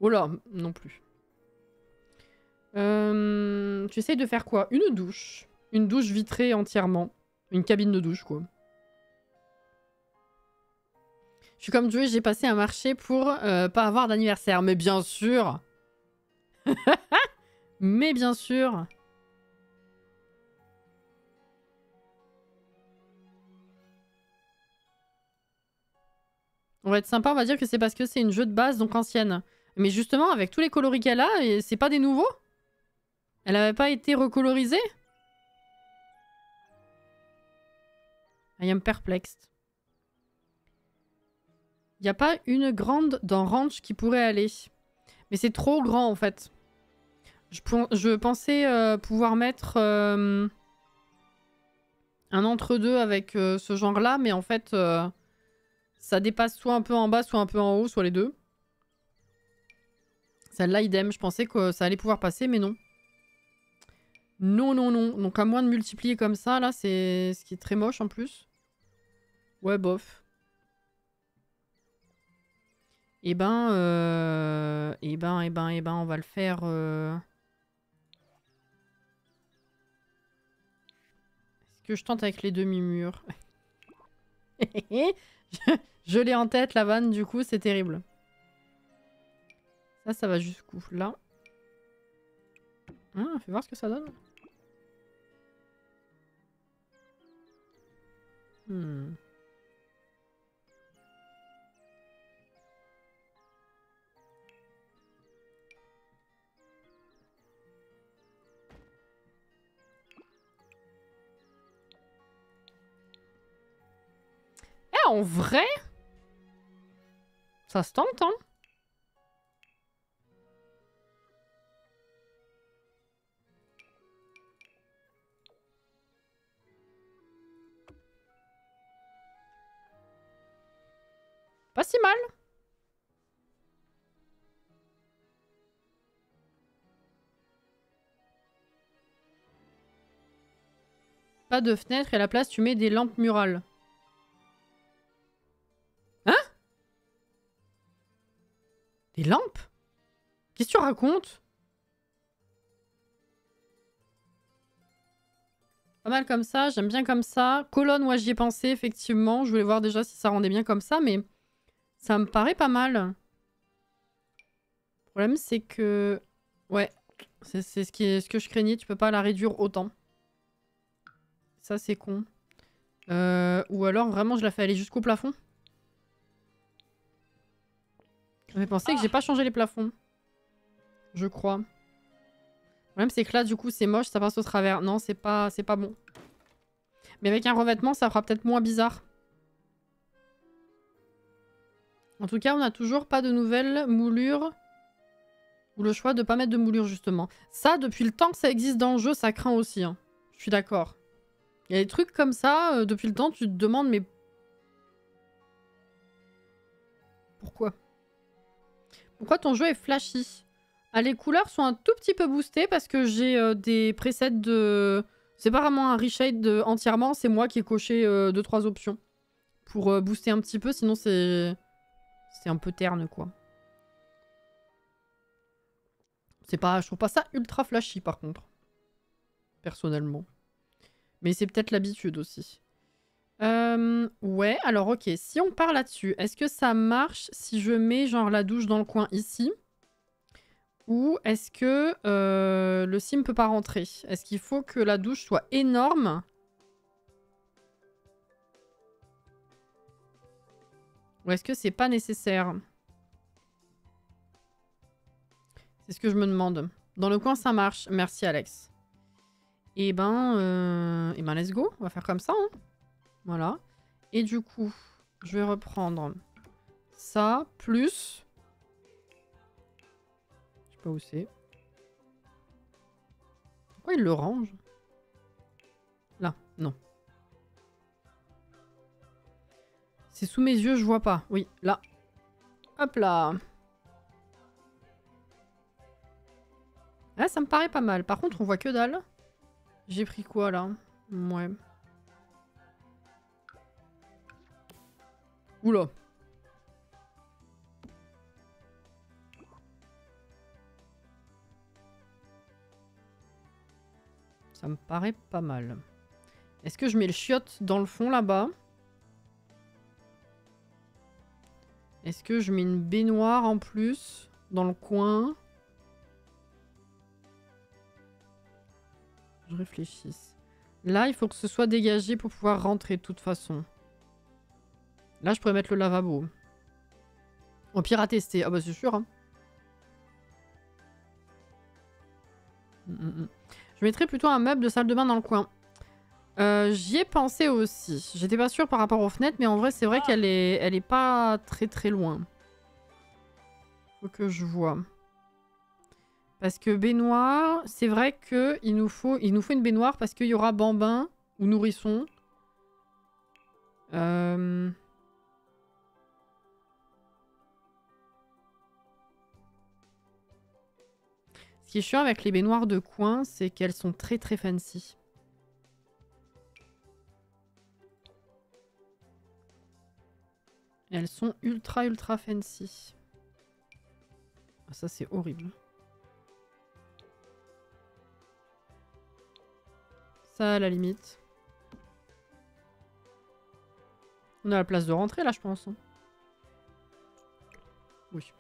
Oh là, non plus. Tu essayes de faire quoi? Une douche. Une douche vitrée entièrement. Une cabine de douche, quoi. Je suis comme Joey, j'ai passé un marché pour pas avoir d'anniversaire. Mais bien sûr. Mais bien sûr. On va être sympa, on va dire que c'est parce que c'est une jeu de base, donc ancienne. Mais justement, avec tous les coloris qu'elle a, c'est pas des nouveaux? Elle avait pas été recolorisée? I am perplexed. Y a pas une grande dans Ranch qui pourrait aller. Mais c'est trop grand en fait. Je pensais pouvoir mettre un entre-deux avec ce genre-là, mais en fait, ça dépasse soit un peu en bas, soit un peu en haut, soit les deux. Celle-là, idem. Je pensais que ça allait pouvoir passer, mais non. Non, non, non. Donc à moins de multiplier comme ça, là, c'est ce qui est très moche en plus. Ouais, bof. Eh ben, on va le faire... Est-ce que je tente avec les demi-murs? je l'ai en tête, la vanne, du coup, c'est terrible. Ça va jusqu'où? Là. Fais voir ce que ça donne. En vrai, ça se tente, hein. Pas si mal. Pas de fenêtre et à la place, tu mets des lampes murales. Hein? Des lampes? Qu'est-ce que tu racontes? Pas mal comme ça, j'aime bien comme ça. Colonne, ouais, j'y ai pensé, effectivement. Je voulais voir déjà si ça rendait bien comme ça, mais ça me paraît pas mal. Le problème, c'est que... Ouais, c'est ce que je craignais. Tu peux pas la réduire autant. Ça, c'est con. Ou alors, vraiment, je la fais aller jusqu'au plafond. J'avais pensé que j'ai pas changé les plafonds. Je crois. Le problème, c'est que là, du coup, c'est moche, ça passe au travers. Non, c'est pas bon. Mais avec un revêtement, ça fera peut-être moins bizarre. En tout cas, on n'a toujours pas de nouvelles moulures. Ou le choix de pas mettre de moulure, justement. Ça, depuis le temps que ça existe dans le jeu, ça craint aussi. Hein. Je suis d'accord. Il y a des trucs comme ça, depuis le temps, tu te demandes, mais... Pourquoi? Pourquoi ton jeu est flashy? Ah, les couleurs sont un tout petit peu boostées parce que j'ai des presets de... C'est pas vraiment un reshade entièrement, c'est moi qui ai coché 2-3 options. Pour booster un petit peu, sinon c'est un peu terne, quoi. C'est pas... Je trouve pas ça ultra flashy, par contre. Personnellement. Mais c'est peut-être l'habitude aussi. Ouais, alors ok. Si on part là-dessus, est-ce que ça marche si je mets genre la douche dans le coin ici? Ou est-ce que le sim peut pas rentrer? Est-ce qu'il faut que la douche soit énorme? Ou est-ce que c'est pas nécessaire? C'est ce que je me demande. Dans le coin, ça marche. Merci, Alex. Et ben, let's go. On va faire comme ça. Hein. Voilà. Et du coup, je vais reprendre ça, plus... Je sais pas où c'est. Pourquoi il le range? Là, non. C'est sous mes yeux, je vois pas. Oui, là. Hop là. Là, ça me paraît pas mal. Par contre, on voit que dalle. J'ai pris quoi, là? Ouais. Oula. Ça me paraît pas mal. Est-ce que je mets le chiotte dans le fond, là-bas? Est-ce que je mets une baignoire en plus dans le coin? Je réfléchisse. Là, il faut que ce soit dégagé pour pouvoir rentrer de toute façon. Là, je pourrais mettre le lavabo. Au pire à tester. Ah bah c'est sûr. Hein. Je mettrais plutôt un meuble de salle de bain dans le coin. J'y ai pensé aussi. J'étais pas sûre par rapport aux fenêtres, mais en vrai, c'est vrai qu'elle est pas très très loin. Faut que je vois. Parce que baignoire, c'est vrai qu'il nous faut une baignoire parce qu'il y aura bambin ou nourrisson. Ce qui est chiant avec les baignoires de coin, c'est qu'elles sont très très fancy. Elles sont ultra ultra fancy. Ah, ça c'est horrible. Ça à la limite. On a la place de rentrer là je pense. Oui.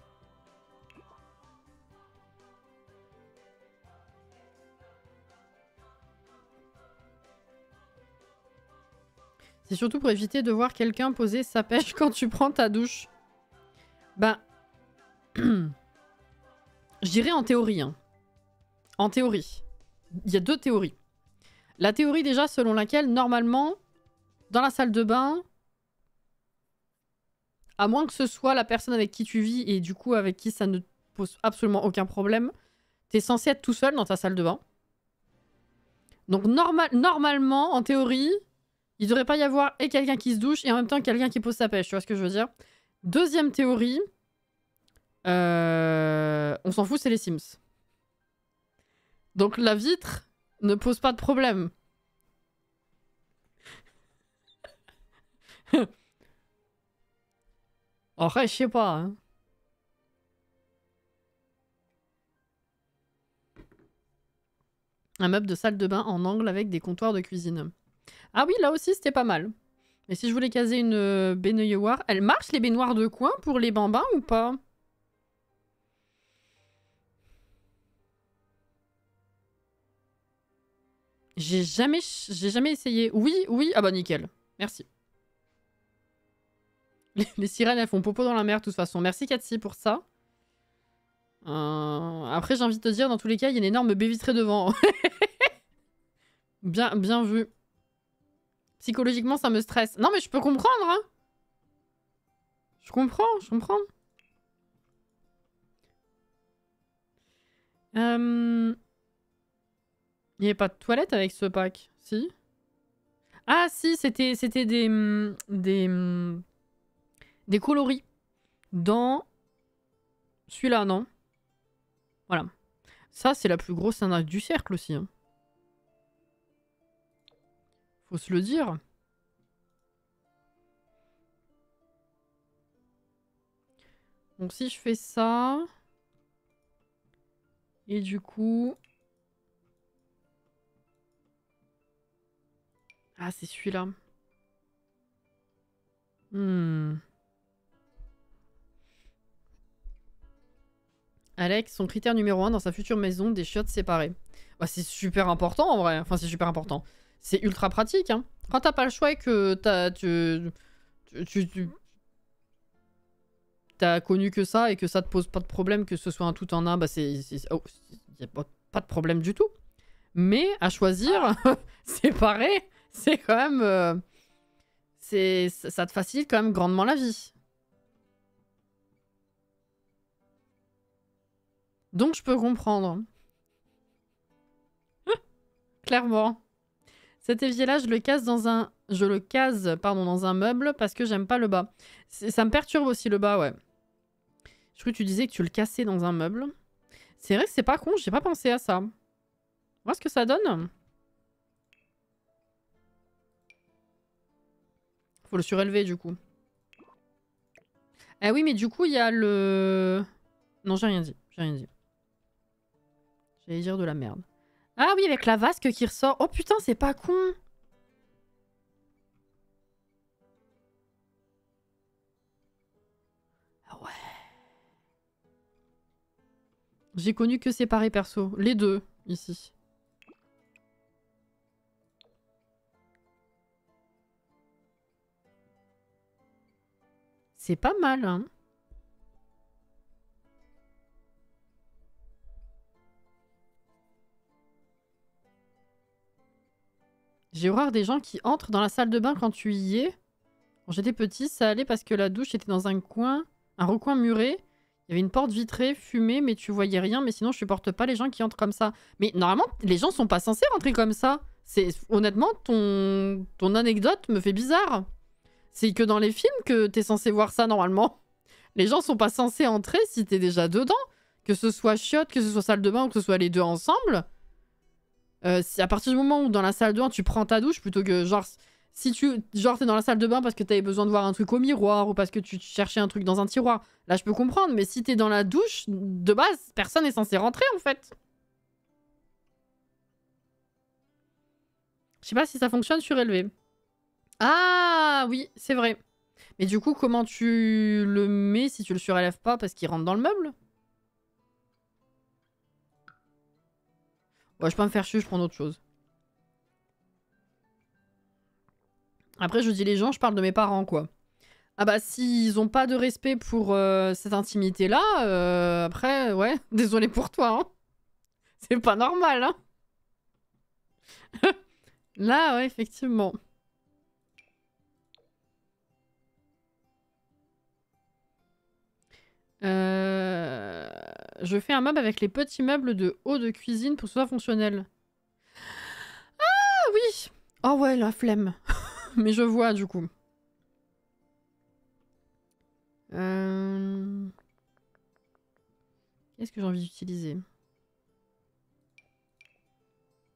C'est surtout pour éviter de voir quelqu'un poser sa pêche quand tu prends ta douche. Ben... je dirais en théorie. Hein. En théorie. Il y a deux théories. La théorie déjà selon laquelle, normalement, dans la salle de bain, à moins que ce soit la personne avec qui tu vis et du coup avec qui ça ne pose absolument aucun problème, t'es censé être tout seul dans ta salle de bain. Donc normalement, en théorie... il devrait pas y avoir et quelqu'un qui se douche et en même temps quelqu'un qui pose sa pêche, tu vois ce que je veux dire. Deuxième théorie, on s'en fout, c'est les Sims. Donc la vitre ne pose pas de problème. Après, je sais pas. Hein. Un meuble de salle de bain en angle avec des comptoirs de cuisine. Ah oui, là aussi, c'était pas mal. Et si je voulais caser une baignoire... Elle marche, les baignoires de coin, pour les bambins ou pas? J'ai jamais essayé. Oui, oui. Ah bah nickel. Merci. Les sirènes, elles font popo dans la mer, de toute façon. Merci, Cathy, pour ça. Après, j'ai envie de te dire, dans tous les cas, il y a une énorme baie vitrée devant. Bien vu. Psychologiquement, ça me stresse. Non, mais je peux comprendre, hein. Je comprends. Il n'y avait pas de toilette avec ce pack, si? Ah, si, c'était des coloris dans celui-là, non? Voilà. Ça, c'est la plus grosse arnaque du cercle aussi. Hein. Faut se le dire. Donc si je fais ça... et du coup... ah, c'est celui-là. Alex, son critère numéro 1 dans sa future maison, des chiottes séparées. Bah, c'est super important en vrai. Enfin, c'est super important. C'est ultra pratique. Hein. Quand t'as pas le choix et que t'as connu que ça et que ça te pose pas de problème que ce soit un tout en un, bah y a pas de problème du tout. Mais à choisir, séparer, c'est quand même... ça te facilite quand même grandement la vie. Donc je peux comprendre. Clairement. Cet évier-là, je le case dans un meuble parce que j'aime pas le bas. Ça me perturbe aussi le bas, ouais. Je crois que tu disais que tu le cassais dans un meuble. C'est vrai que c'est pas con, j'ai pas pensé à ça. Voir ce que ça donne. Faut le surélever du coup. Ah oui, mais du coup, il y a le... non, j'ai rien dit. J'allais dire de la merde. Ah oui, avec la vasque qui ressort. Oh putain, c'est pas con. Ah ouais. J'ai connu que séparé perso. Les deux, ici. C'est pas mal, hein. J'ai horreur des gens qui entrent dans la salle de bain quand tu y es. Quand j'étais petit, ça allait parce que la douche était dans un coin, un recoin muré. Il y avait une porte vitrée, fumée, mais tu voyais rien. Mais sinon, je supporte pas les gens qui entrent comme ça. Mais normalement, les gens sont pas censés rentrer comme ça. Honnêtement, ton anecdote me fait bizarre. C'est que dans les films que t'es censé voir ça normalement. Les gens sont pas censés entrer si t'es déjà dedans. Que ce soit chiotte, que ce soit salle de bain ou que ce soit les deux ensemble. Si à partir du moment où dans la salle de bain tu prends ta douche plutôt que genre si tu t'es dans la salle de bain parce que t'avais besoin de voir un truc au miroir ou parce que tu cherchais un truc dans un tiroir, là je peux comprendre, mais si t'es dans la douche de base personne n'est censé rentrer en fait. Je sais pas si ça fonctionne surélevé. Ah oui c'est vrai, mais du coup comment tu le mets si tu le surélèves pas parce qu'il rentre dans le meuble? Ouais je peux me faire chier, je prends autre chose. Après, je dis les gens, je parle de mes parents, quoi. Ah bah, s'ils ont pas de respect pour cette intimité-là, après, ouais, désolé pour toi, hein. C'est pas normal, hein. Là, ouais, effectivement. Je fais un meuble avec les petits meubles de haut de cuisine pour que ce soit fonctionnel. Ah oui. Oh ouais, la flemme. Mais je vois, du coup. Qu'est-ce que j'ai envie d'utiliser?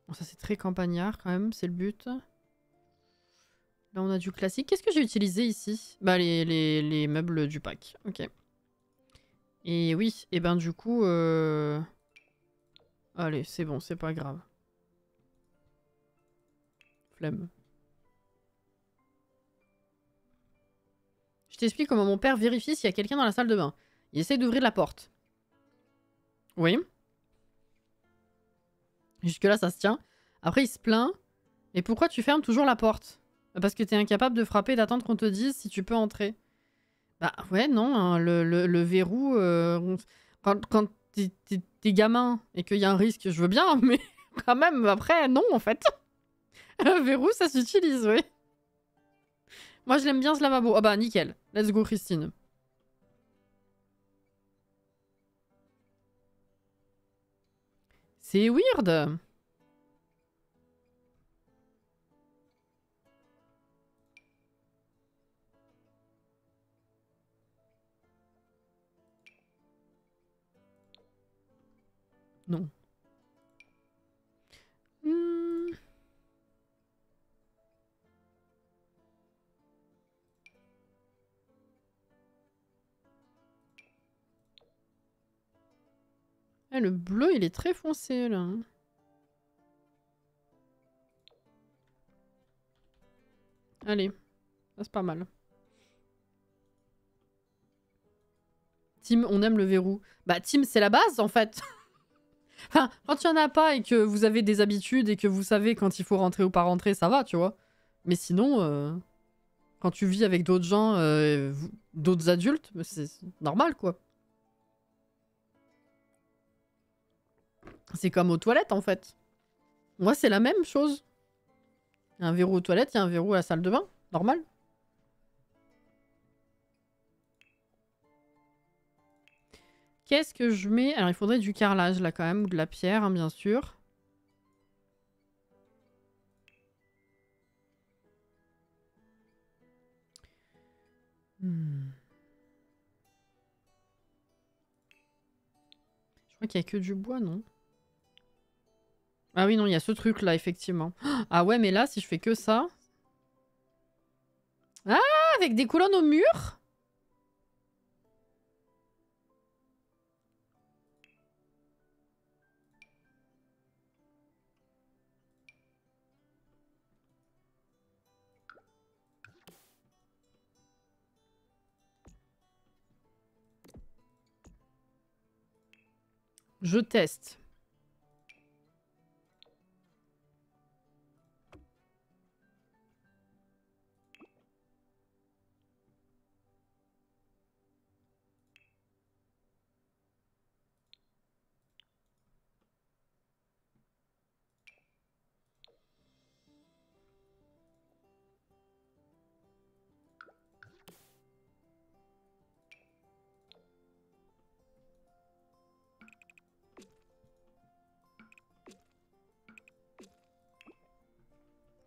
Bon, ça, c'est très campagnard, quand même. C'est le but. Là, on a du classique. Qu'est-ce que j'ai utilisé ici? Bah, les meubles du pack. Ok. Et oui, et ben du coup... Allez, c'est bon, c'est pas grave. Flemme. Je t'explique comment mon père vérifie s'il y a quelqu'un dans la salle de bain. Il essaie d'ouvrir la porte. Oui. Jusque-là, ça se tient. Après, il se plaint. Et pourquoi tu fermes toujours la porte? Parce que t'es incapable de frapper et d'attendre qu'on te dise si tu peux entrer. Bah ouais, non, hein, le verrou... quand t'es gamin et qu'il y a un risque, je veux bien, mais quand même, après, non, en fait. Le verrou, ça s'utilise, oui. Moi, je l'aime bien, ce lavabo. Ah bah, nickel. Let's go, Christine. C'est weird. Non. Hmm. Eh, le bleu, il est très foncé, là. Allez. Ça, c'est pas mal. Tim, on aime le verrou. Bah, Tim, c'est la base, en fait. Enfin, quand il y en a pas et que vous avez des habitudes et que vous savez quand il faut rentrer ou pas rentrer, ça va, tu vois. Mais sinon, quand tu vis avec d'autres gens, d'autres adultes, c'est normal, quoi. C'est comme aux toilettes, en fait. Moi, c'est la même chose. Il y a un verrou aux toilettes, il y a un verrou à la salle de bain. Normal. Qu'est-ce que je mets? Alors, il faudrait du carrelage, là, quand même, ou de la pierre, hein, bien sûr. Je crois qu'il y a que du bois, non? Ah oui, non, il y a ce truc-là, effectivement. Ah ouais, mais là, si je fais que ça... Ah, avec des colonnes au mur? Je teste.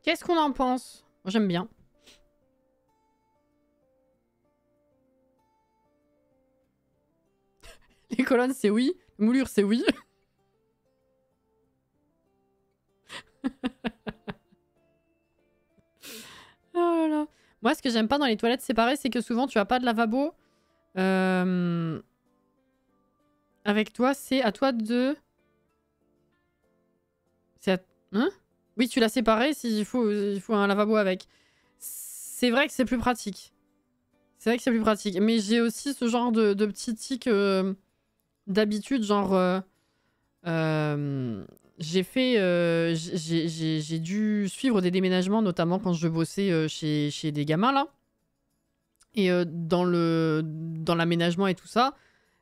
Qu'est-ce qu'on en pense? Moi, j'aime bien. Les colonnes, c'est oui. Moulure, c'est oui. Oh là là. Moi, ce que j'aime pas dans les toilettes séparées, c'est que souvent, tu as pas de lavabo. Avec toi, c'est à toi de... C'est à... Hein? Oui, tu l'as séparé, il faut un lavabo avec. C'est vrai que c'est plus pratique. C'est vrai que c'est plus pratique. Mais j'ai aussi ce genre de petits tics d'habitude, genre... j'ai fait... j'ai dû suivre des déménagements, notamment quand je bossais chez des gamins, là. Et dans l'aménagement et tout ça,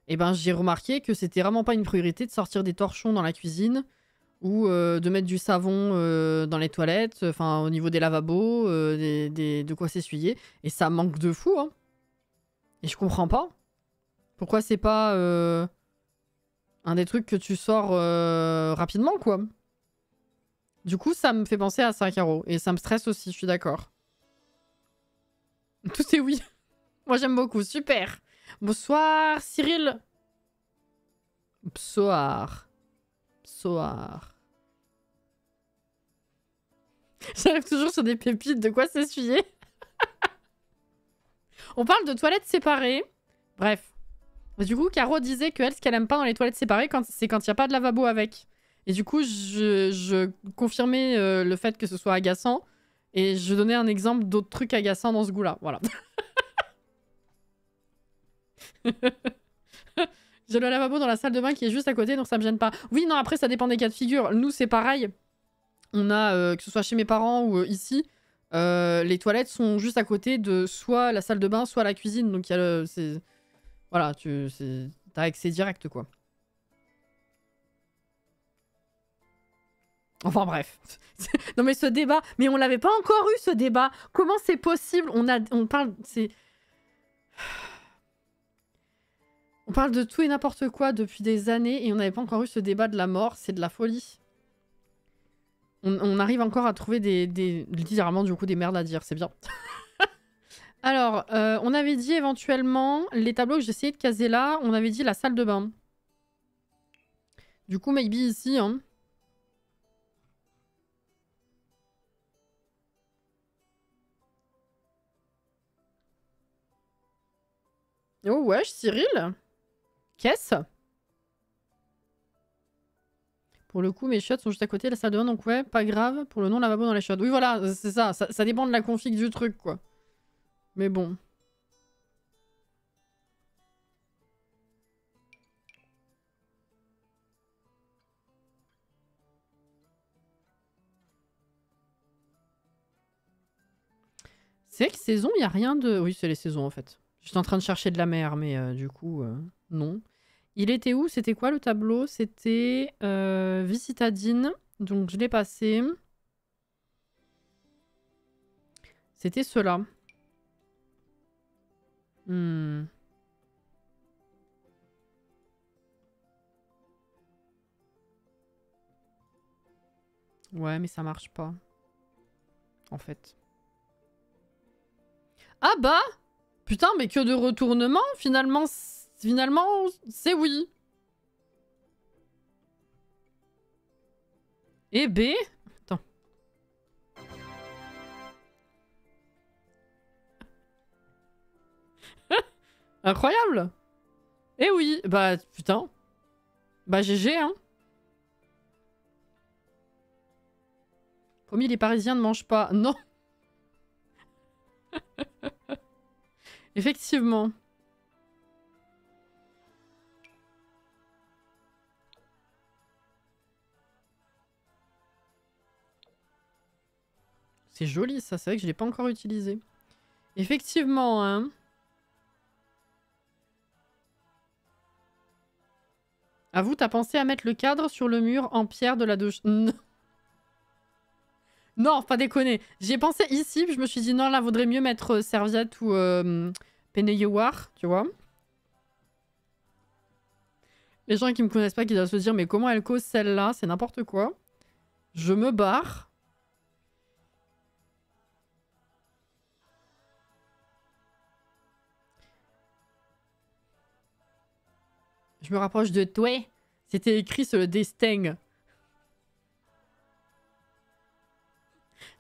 eh ben, j'ai remarqué que c'était vraiment pas une priorité de sortir des torchons dans la cuisine ou de mettre du savon dans les toilettes, enfin au niveau des lavabos, de quoi s'essuyer. Et ça manque de fou, hein. Et je comprends pas. Pourquoi c'est pas un des trucs que tu sors rapidement, quoi. Du coup, ça me fait penser à ça, Caro. Et ça me stresse aussi, je suis d'accord. Tout est oui. Moi, j'aime beaucoup. Super. Bonsoir, Cyril. Psoar. Psoar. J'arrive toujours sur des pépites. De quoi s'essuyer. On parle de toilettes séparées. Bref. Du coup, Caro disait que elle, ce qu'elle aime pas dans les toilettes séparées, c'est quand il n'y a pas de lavabo avec. Et du coup, je confirmais le fait que ce soit agaçant. Et je donnais un exemple d'autres trucs agaçants dans ce goût-là. Voilà. J'ai le lavabo dans la salle de bain qui est juste à côté, donc ça me gêne pas. Oui, non, après, ça dépend des cas de figure. Nous, c'est pareil. On a, que ce soit chez mes parents ou ici, les toilettes sont juste à côté de soit la salle de bain, soit la cuisine. Donc, il y a le... Voilà, t'as accès direct, quoi. Enfin, bref. Non, mais ce débat... Mais on l'avait pas encore eu, ce débat. Comment c'est possible? On parle... On parle de tout et n'importe quoi depuis des années et on n'avait pas encore eu ce débat de la mort. C'est de la folie. On arrive encore à trouver littéralement du coup des merdes à dire. C'est bien. Alors, on avait dit éventuellement les tableaux que j'essayais de caser là. On avait dit la salle de bain. Du coup, maybe ici. Hein. Oh wesh, Cyril. Qu'est-ce? Pour le coup, mes chiottes sont juste à côté de la salle de bain, donc ouais, pas grave. Pour le nom lavabo dans les chiottes. Oui, voilà, c'est ça. Ça dépend de la config du truc, quoi. Mais bon. C'est que saison, il n'y a rien de... Oui, c'est les saisons, en fait. J'étais en train de chercher de la mer, mais du coup, non. Il était où? C'était quoi le tableau? C'était Visitadine. Donc je l'ai passé. C'était cela. Ouais, mais ça marche pas. En fait. Ah bah! Putain, mais que de retournement, finalement, c'est oui. Et B? Attends. Incroyable! Eh oui, bah putain. Bah GG, hein. Promis, les Parisiens ne mangent pas. Non. Effectivement. C'est joli ça, c'est vrai que je l'ai pas encore utilisé. Effectivement, hein. Avoue, t'as pensé à mettre le cadre sur le mur en pierre de la douche? Non. Non, pas déconner. J'y ai pensé ici, puis je me suis dit non, là, vaudrait mieux mettre serviette ou peneyewar, tu vois. Les gens qui me connaissent pas, qui doivent se dire mais comment elle cause celle-là? C'est n'importe quoi. Je me barre. Je me rapproche de toi. C'était écrit sur le destin.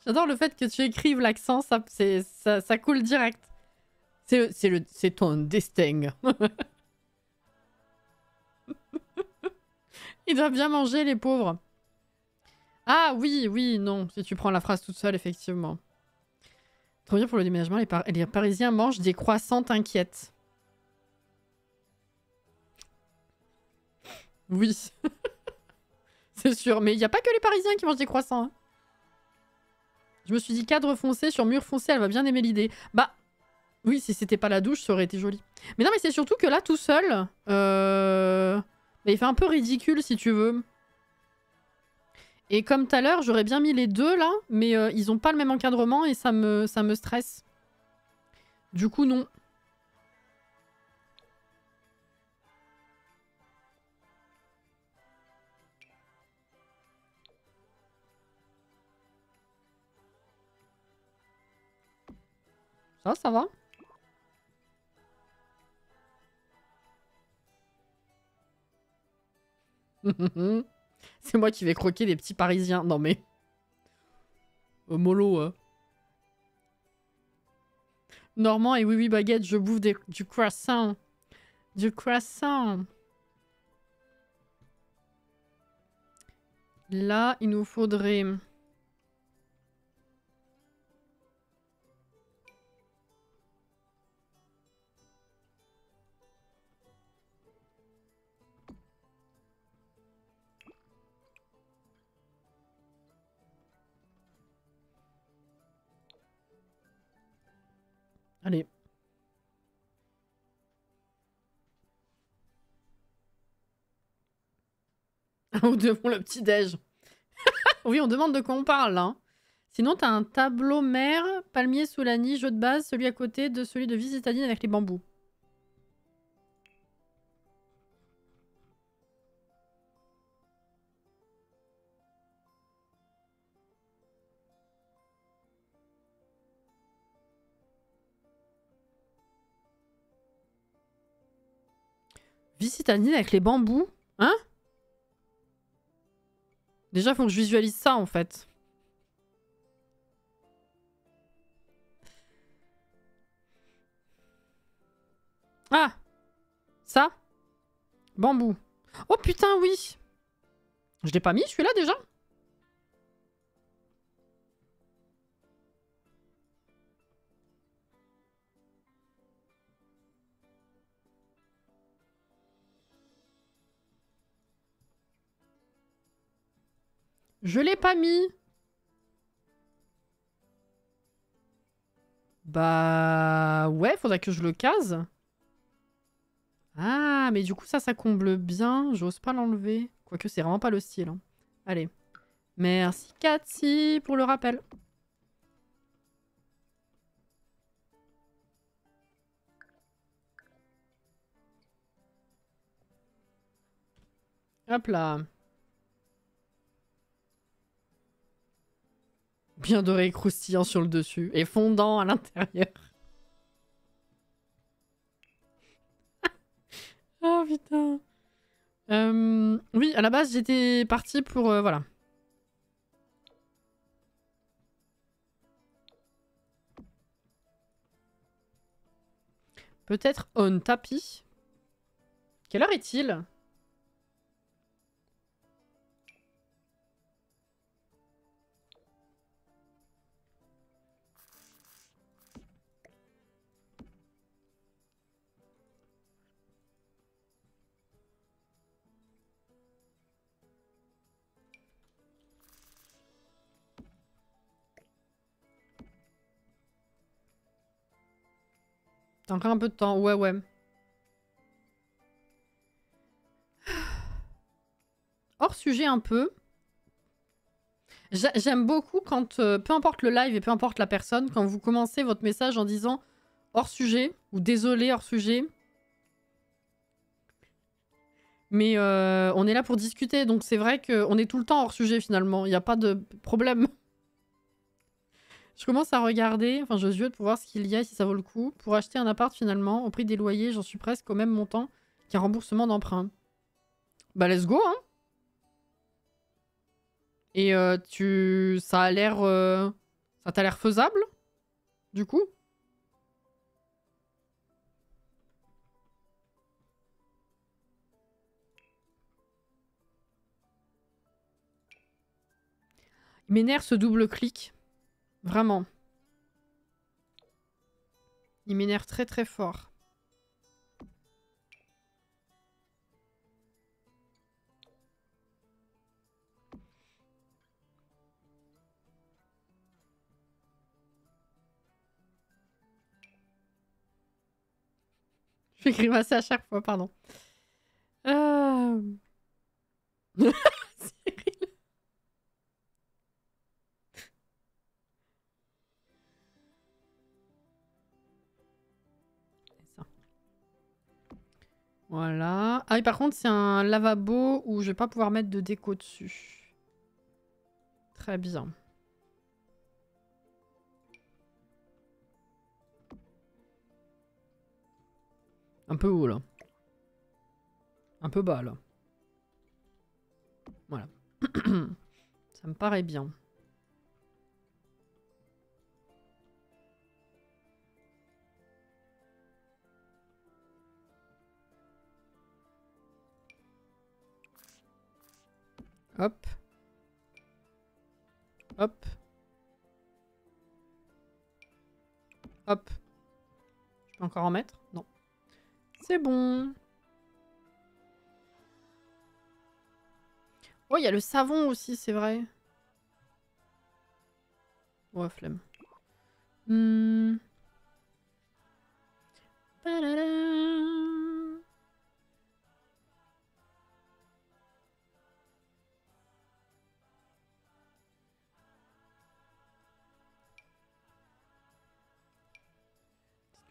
J'adore le fait que tu écrives l'accent, ça coule direct. C'est ton destin. Il doit bien manger, les pauvres. Ah oui, oui, non. Si tu prends la phrase toute seule, effectivement. Trop bien pour le déménagement, les Parisiens mangent des croissants, t'inquiète. Oui. C'est sûr. Mais il n'y a pas que les Parisiens qui mangent des croissants. Hein. Je me suis dit, cadre foncé sur mur foncé, elle va bien aimer l'idée. Bah, oui, si c'était pas la douche, ça aurait été joli. Mais non, mais c'est surtout que là, tout seul, il fait un peu ridicule, si tu veux. Et comme tout à l'heure, j'aurais bien mis les deux, là, mais ils ont pas le même encadrement et ça me stresse. Du coup, non. Ça va. C'est moi qui vais croquer des petits Parisiens. Non mais... mollo, Normand et oui baguette, je bouffe du croissant. Du croissant. Là, il nous faudrait... Allez. Ou devant le petit-déj. Oui, on demande de quoi on parle, là. Sinon, t'as un tableau mer, palmier sous la nid, jeu de base, celui à côté de celui de vie citadine avec les bambous. Vie citadine avec les bambous? Hein? Déjà, faut que je visualise ça, en fait. Ah! Ça? Bambou. Oh putain, oui! Je l'ai pas mis, celui-là, déjà? Je l'ai pas mis. Bah... Ouais, faudrait que je le case. Ah, mais du coup, ça comble bien. J'ose pas l'enlever. Quoique, c'est vraiment pas le style. Hein. Allez. Merci, Cathy, pour le rappel. Hop là. Bien doré et croustillant sur le dessus. Et fondant à l'intérieur. Oh putain. Oui, à la base, j'étais partie pour... voilà. Peut-être on tapis. Quelle heure est-il? T'as encore un peu de temps. Ouais, ouais. Hors sujet un peu. J'aime beaucoup quand, peu importe le live et peu importe la personne, quand vous commencez votre message en disant hors sujet ou désolé hors sujet. Mais on est là pour discuter, donc c'est vrai qu'on est tout le temps hors sujet finalement. Il n'y a pas de problème. Je commence à regarder, enfin je ziote pour voir ce qu'il y a, si ça vaut le coup. Pour acheter un appart finalement, au prix des loyers, j'en suis presque au même montant qu'un remboursement d'emprunt. Bah let's go, hein. Et ça a l'air... ça t'a l'air faisable, du coup? Il m'énerve ce double clic. Vraiment. Il m'énerve très très fort. Je fais grimacer à chaque fois, pardon. Cyril. Ça. Voilà. Ah, et par contre, c'est un lavabo où je vais pas pouvoir mettre de déco dessus. Très bien. Un peu haut, là. Un peu bas, là. Voilà. Ça me paraît bien. Hop. Hop. Hop. Je peux encore en mettre? Non. C'est bon. Oh, il y a le savon aussi, c'est vrai. Ouais, flemme.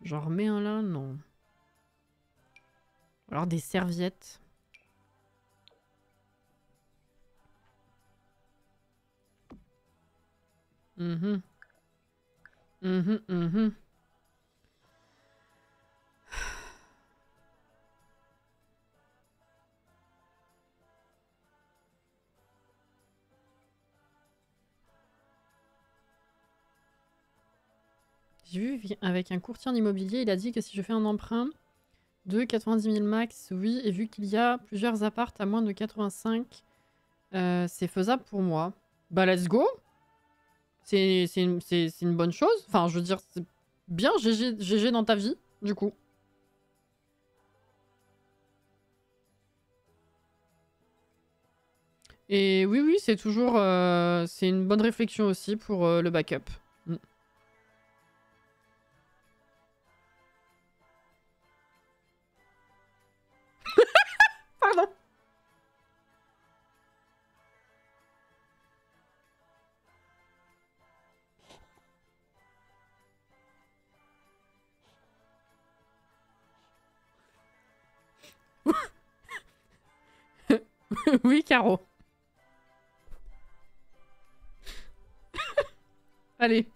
J'en remets un là? Non. Alors des serviettes. Mhm. Mhm, mhm. J'ai vu avec un courtier en immobilier, il a dit que si je fais un emprunt de 90 000 max, oui, et vu qu'il y a plusieurs appartes à moins de 85, c'est faisable pour moi. Bah let's go. C'est une bonne chose. Enfin, je veux dire, c'est bien, GG dans ta vie, du coup. Et oui, oui, c'est toujours... c'est une bonne réflexion aussi pour le backup. Mm. Pardon. Oui, Caro. Allez.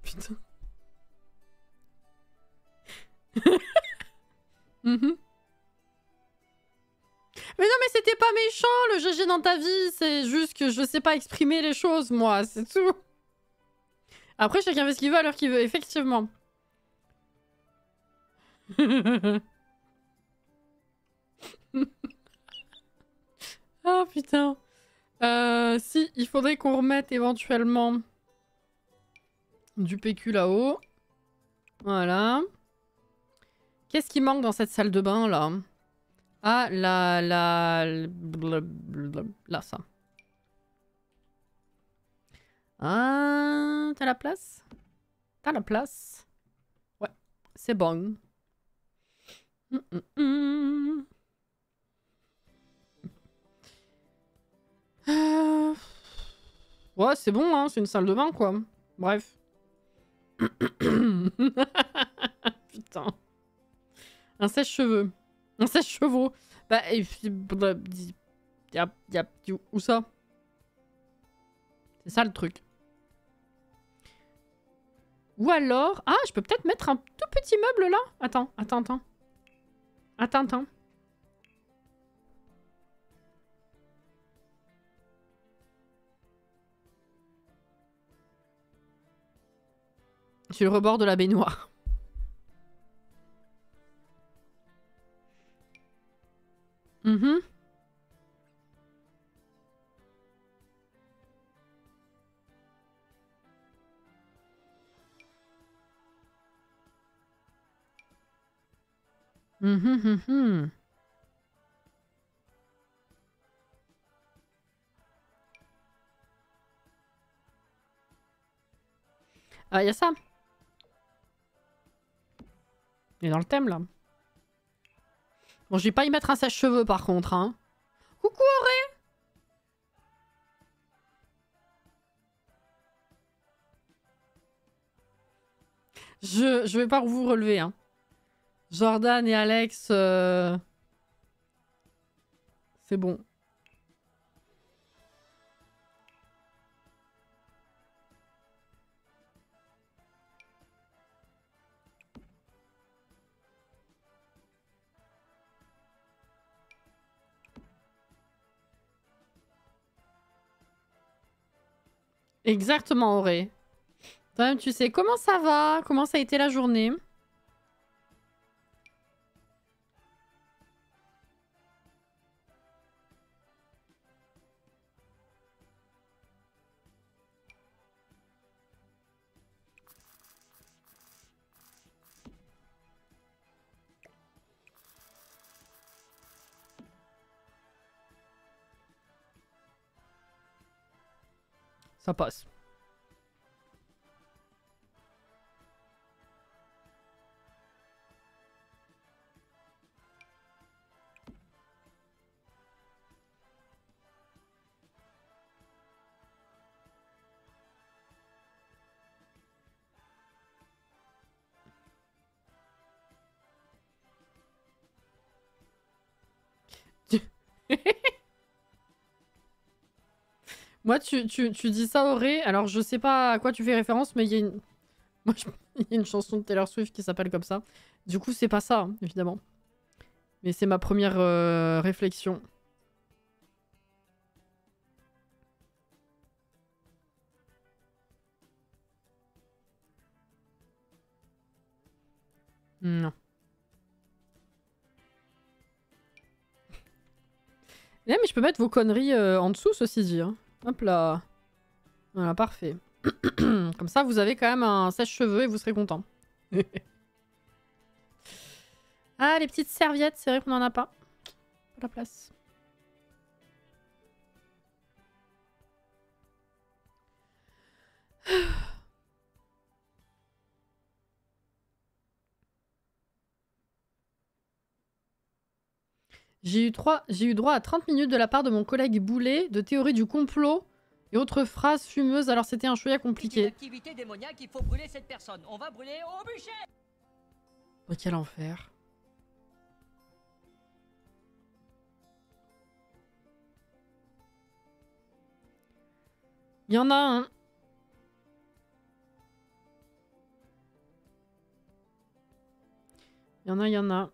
Putain. Mhm. Mais non, mais c'était pas méchant le GG dans ta vie, c'est juste que je sais pas exprimer les choses, moi, c'est tout. Après, chacun fait ce qu'il veut à l'heure qu'il veut, effectivement. Ah putain. Si, il faudrait qu'on remette éventuellement du PQ là-haut. Voilà. Qu'est-ce qui manque dans cette salle de bain là? Ah, là, ça. Ah, t'as la place? T'as la place? Ouais, c'est bon. Ouais, c'est bon, hein, c'est une salle de bain, quoi. Bref. Putain. Un sèche-cheveux. Un sèche-cheveux. Bah, où ça? C'est ça le truc. Ou alors... Ah, je peux peut-être mettre un tout petit meuble là. Attends. Attends. Sur le rebord de la baignoire. Mhm. Ah, il y a ça. Il est dans le thème, là. Bon, je vais pas y mettre un sèche-cheveux, par contre, hein. Coucou, Auré! Je vais pas vous relever, hein. Jordan et Alex... C'est bon. Exactement, Auré. Toi-même, tu sais comment ça va? Comment ça a été la journée? Ça passe. Moi, tu dis ça, Auré. Alors, je sais pas à quoi tu fais référence, mais il y a une... Moi, il y a une chanson de Taylor Swift qui s'appelle comme ça. Du coup, c'est pas ça, hein, évidemment. Mais c'est ma première réflexion. Non. Eh, mais je peux mettre vos conneries en dessous, ceci dit. Hein. Hop là. Voilà, parfait. Comme ça, vous avez quand même un sèche-cheveux et vous serez content. Ah, les petites serviettes, c'est vrai qu'on en a pas. Pas la place. J'ai eu droit à 30 minutes de la part de mon collègue Boulet de théorie du complot et autres phrases fumeuses, alors c'était un chouïa compliqué. Activité démoniaque, il faut brûler cette personne. On va brûler au bûcher. Oh, quel enfer. Il y en a un. Il y en a.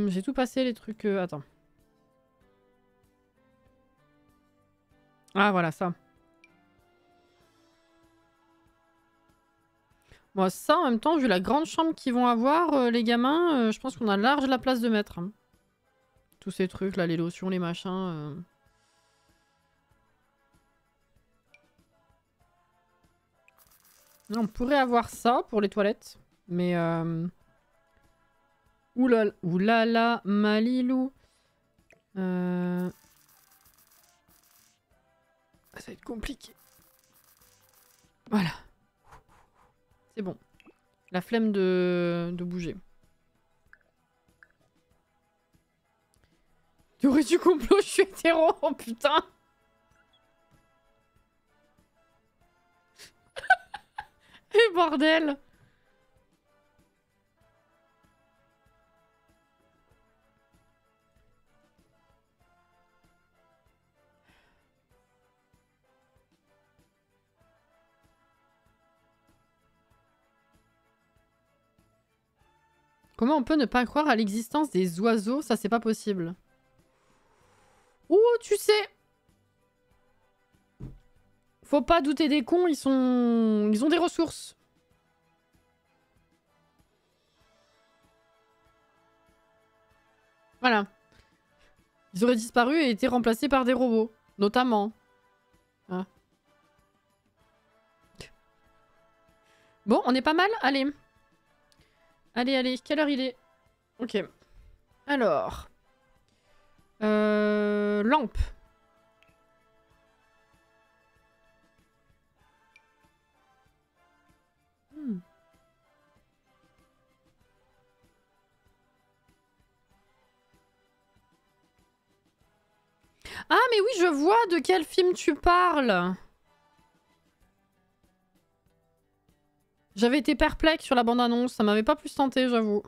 J'ai tout passé les trucs... Attends. Ah, voilà, ça. Moi, ça, en même temps, vu la grande chambre qu'ils vont avoir, les gamins, je pense qu'on a large la place de mettre. Hein. Tous ces trucs, là, les lotions, les machins... On pourrait avoir ça pour les toilettes. Mais... Oulala, Malilou. Ça va être compliqué. Voilà. C'est bon. La flemme de bouger. Théorie du complot, je suis hétéro, oh putain. bordel! Comment on peut ne pas croire à l'existence des oiseaux? Ça, c'est pas possible. Ouh, tu sais! Faut pas douter des cons, ils ont des ressources. Voilà. Ils auraient disparu et été remplacés par des robots. Notamment. Ah. Bon, on est pas mal? Allez. Allez, allez. Quelle heure il est? Ok. Alors. Lampe. Ah, mais oui, je vois de quel film tu parles. J'avais été perplexe sur la bande-annonce, ça m'avait pas plus tenté, j'avoue.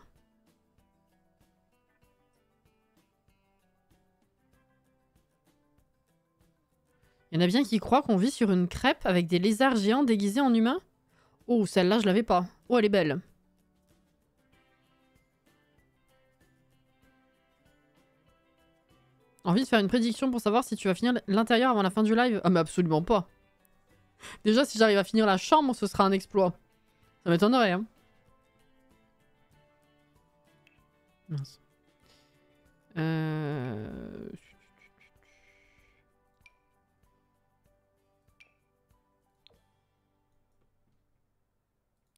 Il y en a bien qui croient qu'on vit sur une crêpe avec des lézards géants déguisés en humains. Oh, celle-là, je l'avais pas. Oh, elle est belle. Envie de faire une prédiction pour savoir si tu vas finir l'intérieur avant la fin du live? Ah mais absolument pas. Déjà si j'arrive à finir la chambre, ce sera un exploit. Ça m'étonnerait, hein. Mince.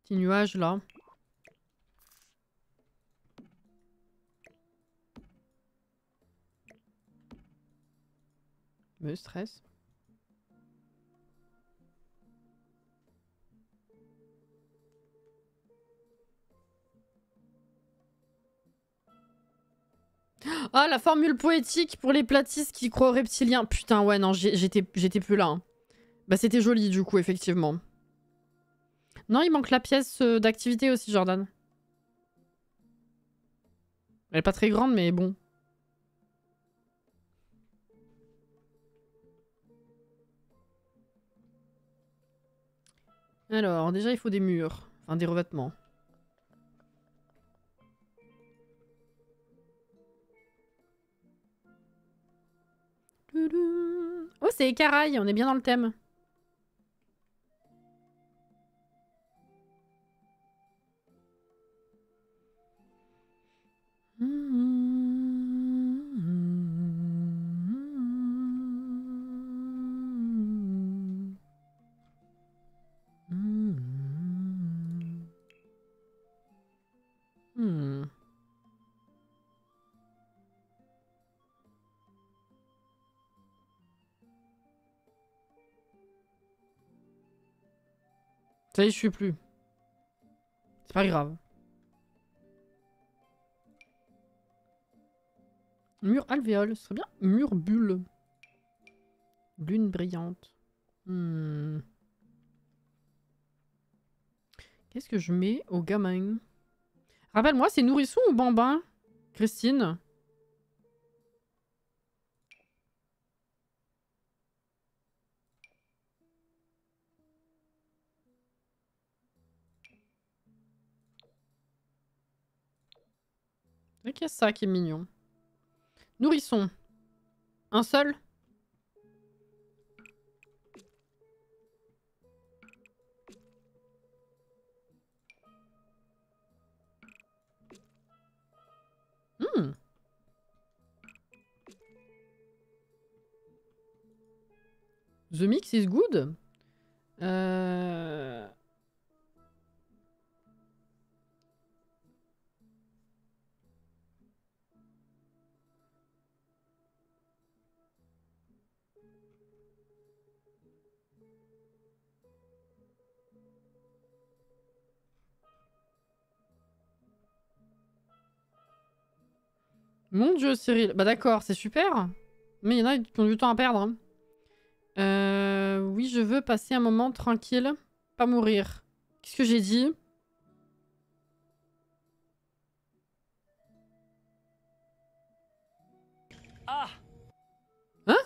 Petit nuage là. Me stresse. Ah, la formule poétique pour les platistes qui croient aux reptiliens. Putain, ouais, non, j'étais plus là. Hein. Bah, c'était joli, du coup, effectivement. Non, il manque la pièce d'activité aussi, Jordan. Elle est pas très grande, mais bon. Alors, déjà, il faut des murs. Enfin, des revêtements. Oh, c'est écaraille, on est bien dans le thème. Ça y est, je suis plus. C'est pas grave. Mur alvéole, ce serait bien. Mur bulle. Lune brillante. Qu'est-ce que je mets au gamin? Rappelle-moi, c'est nourrisson ou bambin, Christine? C'est qu'il y a ça qui est mignon. Nourrisson. Un seul? The mix is good. Mon dieu, Cyril. Bah d'accord, c'est super. Mais il y en a qui ont du temps à perdre. Hein. Oui, je veux passer un moment tranquille. Pas mourir. Qu'est-ce que j'ai dit? Ah! Hein?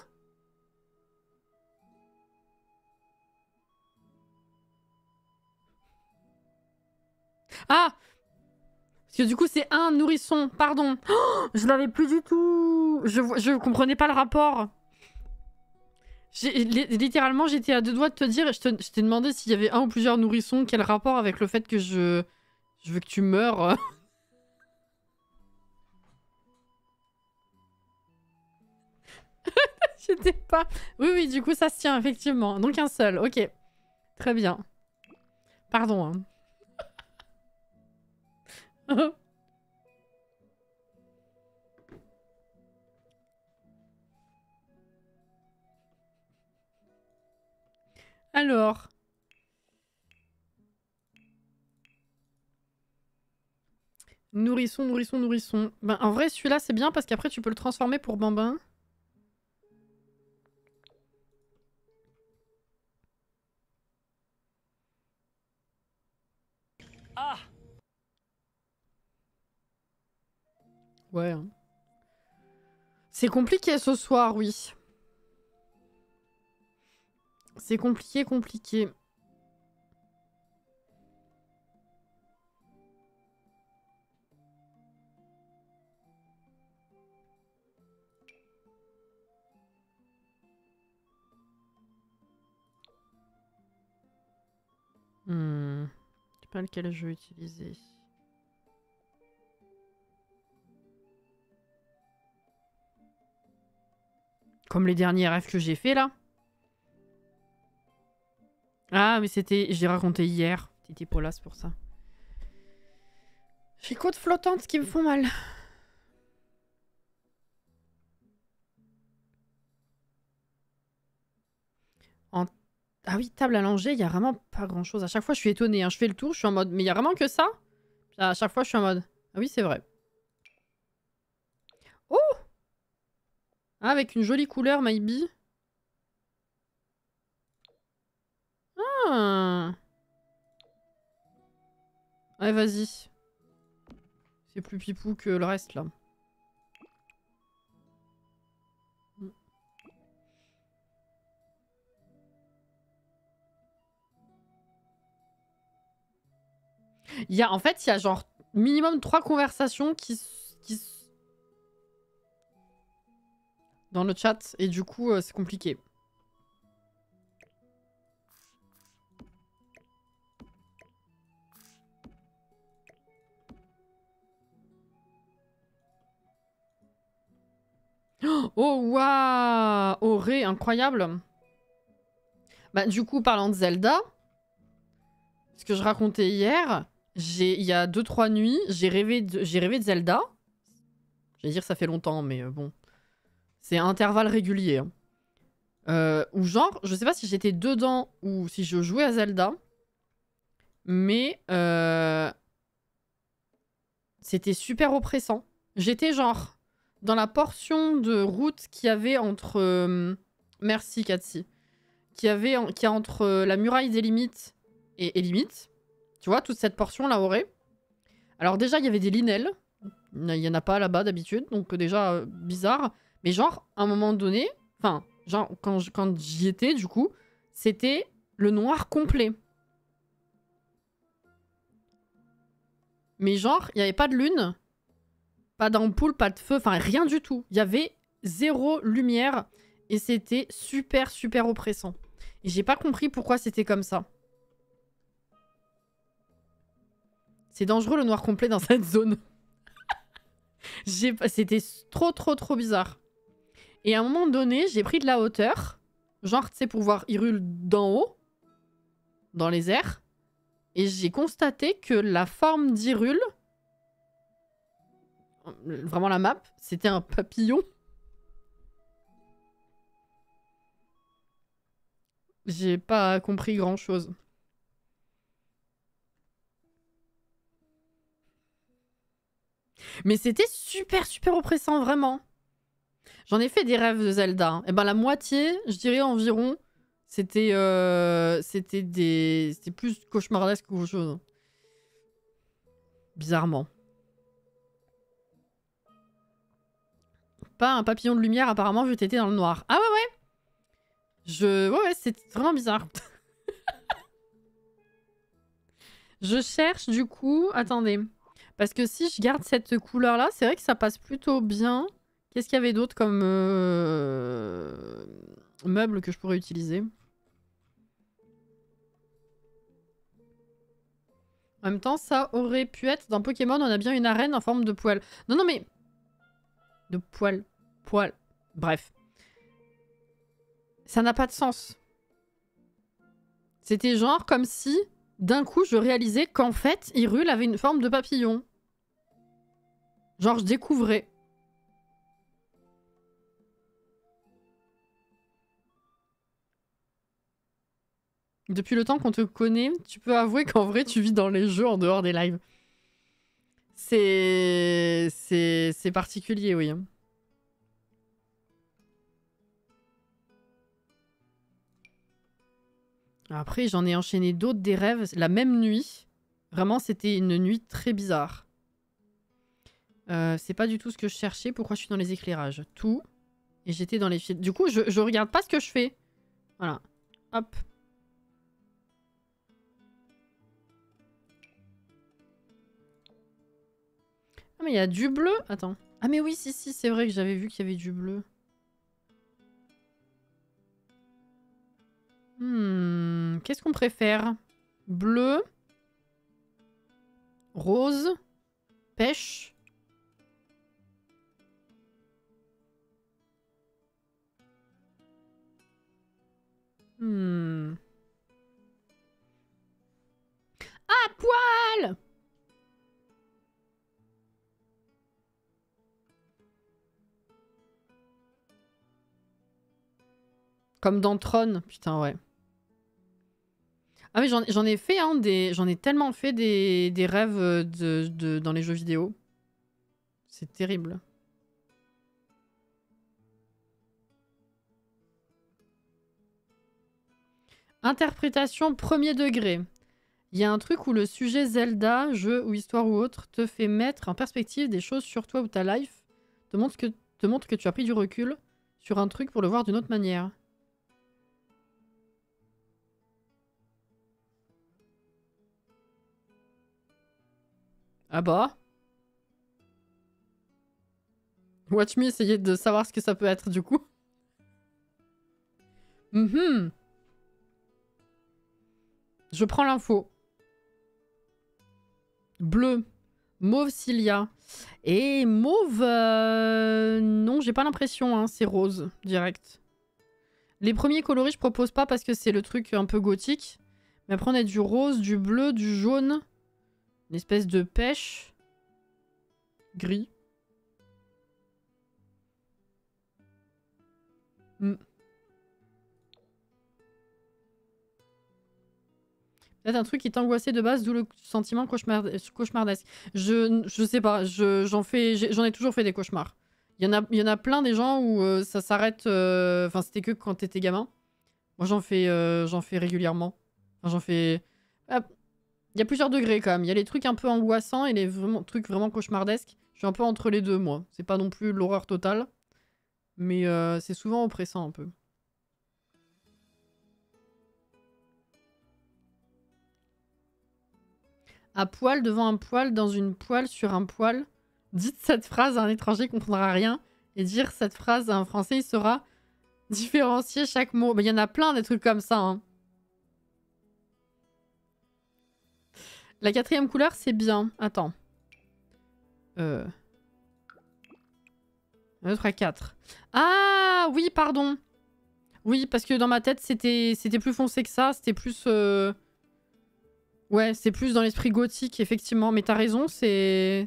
Ah! Parce que du coup, c'est un nourrisson. Pardon. Oh, je l'avais plus du tout. Je comprenais pas le rapport. Littéralement, j'étais à deux doigts de te dire, je t'ai demandé s'il y avait un ou plusieurs nourrissons, quel rapport avec le fait que je veux que tu meures. J'étais pas... Oui, oui, du coup, ça se tient, effectivement. Donc un seul, ok. Très bien. Pardon. Hein. Alors... Nourrisson, nourrisson, nourrisson. Ben, en vrai, celui-là, c'est bien parce qu'après, tu peux le transformer pour Bambin. Ah! Ouais. Hein. C'est compliqué ce soir, oui. C'est compliqué, compliqué. Je sais pas lequel je vais utiliser. Comme les derniers rêves que j'ai fait là. Ah, mais c'était... J'ai raconté hier. T'étais pas là, c'est pour ça. J'ai côtes flottantes qui me font mal. Ah oui, table à langer, il y a vraiment pas grand chose. À chaque fois, je suis étonnée. Hein. Je fais le tour, je suis en mode... Mais il y a vraiment que ça? À chaque fois, je suis en mode... Ah oui, c'est vrai. Oh! Ah, avec une jolie couleur, maybe. Ah. Ouais, vas-y. C'est plus pipou que le reste, là. En fait, il y a genre minimum 3 conversations qui dans le chat. Et du coup, c'est compliqué. Oh, waouh! Auré, incroyable. Bah, du coup, parlant de Zelda, ce que je racontais hier, il y a 2-3 nuits, j'ai rêvé de Zelda. J'allais dire ça fait longtemps, mais bon. C'est à intervalles réguliers. Hein. Ou genre, je sais pas si j'étais dedans ou si je jouais à Zelda, mais c'était super oppressant. J'étais genre dans la portion de route qu'il y avait entre... merci Katsi. Qu'il y a entre la muraille des limites et limites. Tu vois, toute cette portion-là aurait. Alors déjà, il y avait des linelles. Il y en a pas là-bas d'habitude, donc déjà bizarre. Mais genre, à un moment donné, enfin, genre, quand j'y étais, du coup, c'était le noir complet. Mais genre, il n'y avait pas de lune, pas d'ampoule, pas de feu, enfin rien du tout. Il y avait 0 lumière et c'était super, super oppressant. Et j'ai pas compris pourquoi c'était comme ça. C'est dangereux le noir complet dans cette zone. C'était trop, trop, trop bizarre. Et à un moment donné, j'ai pris de la hauteur. Genre, tu sais, pour voir Hyrule d'en haut. Dans les airs. Et j'ai constaté que la forme d'Hyrule... Vraiment la map, c'était un papillon. J'ai pas compris grand chose. Mais c'était super, super oppressant, vraiment. J'en ai fait des rêves de Zelda. Et ben la moitié, je dirais environ, C'était plus cauchemardesque qu'autre chose. Bizarrement. Pas un papillon de lumière apparemment vu que t'étais dans le noir. Ah ouais. Ouais, c'est vraiment bizarre. Je cherche du coup... Attendez. Parce que si je garde cette couleur-là, c'est vrai que ça passe plutôt bien. Qu'est-ce qu'il y avait d'autre comme meuble que je pourrais utiliser? En même temps, ça aurait pu être... Dans Pokémon, on a bien une arène en forme de poil. Non, non, mais... De poil. Poil. Bref. Ça n'a pas de sens. C'était genre comme si, d'un coup, je réalisais qu'en fait, Hyrule avait une forme de papillon. Genre, je découvrais. Depuis le temps qu'on te connaît, tu peux avouer qu'en vrai, tu vis dans les jeux en dehors des lives. C'est particulier, oui. Après, j'en ai enchaîné d'autres des rêves la même nuit. Vraiment, c'était une nuit très bizarre. C'est pas du tout ce que je cherchais. Pourquoi je suis dans les éclairages? Tout. Et j'étais dans les films. Du coup, je regarde pas ce que je fais. Voilà. Hop. Ah, mais il y a du bleu. Attends. Ah, mais oui, si, c'est vrai que j'avais vu qu'il y avait du bleu. Qu'est-ce qu'on préfère? Bleu. Rose. Pêche. Ah, poil! Comme dans Tron. Putain, ouais. Ah mais j'en ai fait hein, j'en ai tellement fait des rêves dans les jeux vidéo. C'est terrible. Interprétation premier degré. Il y a un truc où le sujet Zelda, jeu ou histoire ou autre, te fait mettre en perspective des choses sur toi ou ta life, te montre que tu as pris du recul sur un truc pour le voir d'une autre manière. Ah bah. Watch me essayer de savoir ce que ça peut être du coup. Je prends l'info. Bleu. Mauve Cilia. Et mauve... Non, j'ai pas l'impression, hein, c'est rose, direct. Les premiers coloris, je propose pas parce que c'est le truc un peu gothique. Mais après, on a du rose, du bleu, du jaune. Une espèce de pêche. Gris. Peut-être un truc qui t'angoissait de base, d'où le sentiment cauchemardesque. Je sais pas, j'en ai toujours fait des cauchemars. Il y en a plein des gens où ça s'arrête... Enfin, c'était que quand t'étais gamin. Moi, j'en fais régulièrement. Enfin, j'en fais... Il y a plusieurs degrés, quand même. Il y a les trucs un peu angoissants et les trucs vraiment cauchemardesques. Je suis un peu entre les deux, moi. C'est pas non plus l'horreur totale. Mais c'est souvent oppressant, un peu. À poil devant un poil, dans une poêle, sur un poil. Dites cette phrase à un étranger qui ne comprendra rien. Et dire cette phrase à un français, il saura différencier chaque mot. Mais il y en a plein des trucs comme ça. Hein. La quatrième couleur, c'est bien. Attends. 1, 2, 3, 4. Ah oui, pardon. Oui, parce que dans ma tête, c'était plus foncé que ça. C'était plus... Ouais, c'est plus dans l'esprit gothique, effectivement. Mais t'as raison, c'est...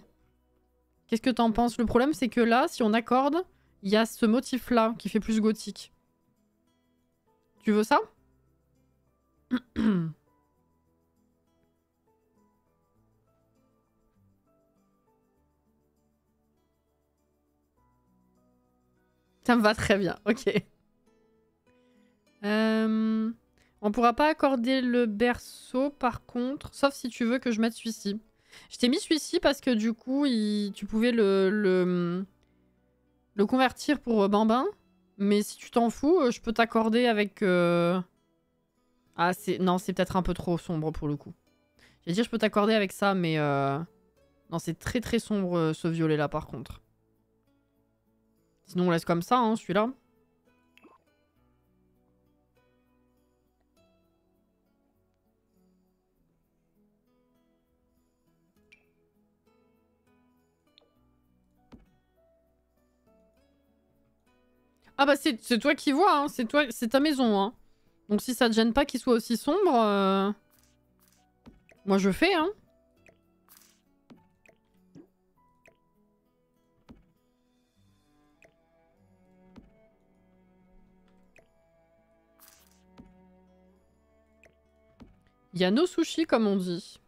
Qu'est-ce que t'en penses? Le problème, c'est que là, si on accorde, il y a ce motif-là qui fait plus gothique. Tu veux ça? Ça me va très bien, ok. On pourra pas accorder le berceau par contre, sauf si tu veux que je mette celui-ci. Je t'ai mis celui-ci parce que du coup, tu pouvais le convertir pour Bambin. Mais si tu t'en fous, je peux t'accorder avec... Ah, non, c'est peut-être un peu trop sombre pour le coup. J'allais dire je peux t'accorder avec ça, mais... Non, c'est très très sombre ce violet-là par contre. Sinon on laisse comme ça, hein, celui-là. Ah bah c'est toi qui vois, hein. C'est ta maison. Hein. Donc si ça te gêne pas qu'il soit aussi sombre, moi je fais. Hein. Il y a nos sushis comme on dit.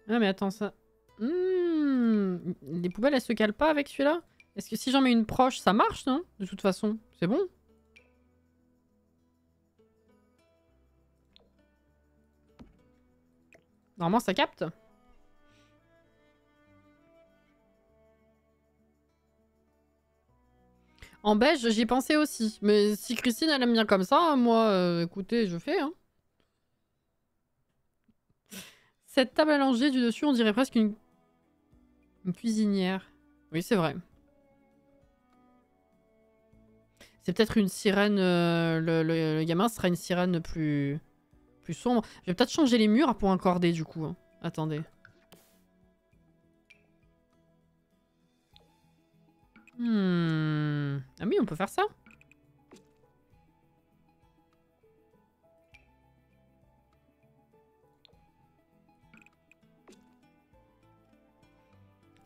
Ah mais attends ça... Les poubelles elles se calent pas avec celui-là? Est-ce que si j'en mets une proche ça marche non? De toute façon, c'est bon? Normalement ça capte. En beige j'y pensais aussi. Mais si Christine elle aime bien comme ça, moi écoutez je fais hein. Cette table allongée du dessus on dirait presque une cuisinière. Oui c'est vrai. C'est peut-être une sirène... le gamin sera une sirène plus sombre. Je vais peut-être changer les murs pour accorder du coup. Hein. Attendez. Ah oui, on peut faire ça.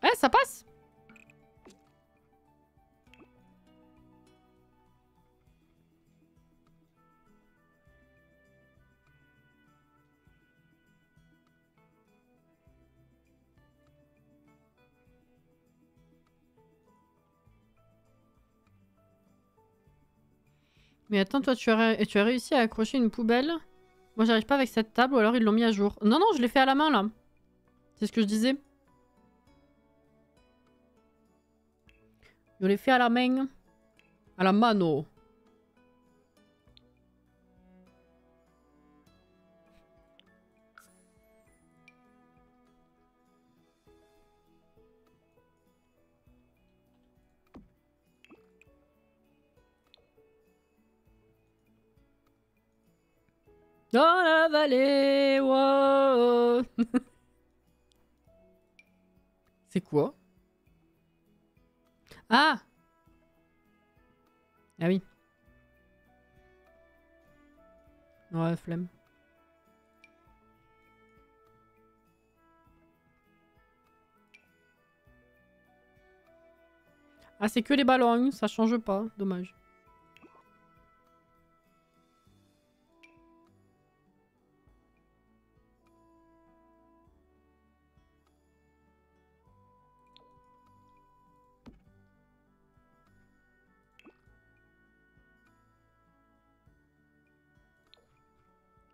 Eh, ça passe. Mais attends, toi, tu as réussi à accrocher une poubelle? Moi, j'arrive pas avec cette table, ou alors ils l'ont mis à jour. Non, non, je l'ai fait à la main, là. C'est ce que je disais. Je l'ai fait à la main. À la mano. Dans la vallée, wow. C'est quoi? Ah! Ah oui. Ouais, flemme. Ah, c'est que les ballons, ça change pas. Dommage.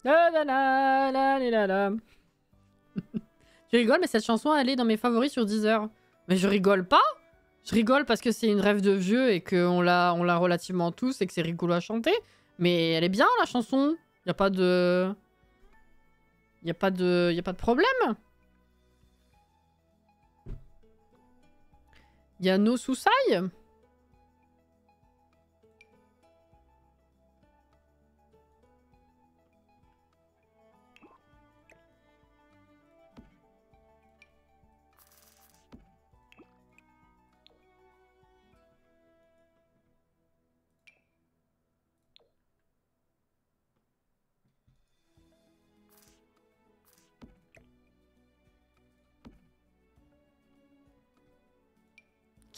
La la la la la la la. Tu rigoles, mais cette chanson, elle est dans mes favoris sur Deezer. Mais je rigole pas. Je rigole parce que c'est une rêve de vieux et qu'on l'a relativement tous et que c'est rigolo à chanter. Mais elle est bien, la chanson. Y a pas de... Y a pas de problème. Y a No Susai.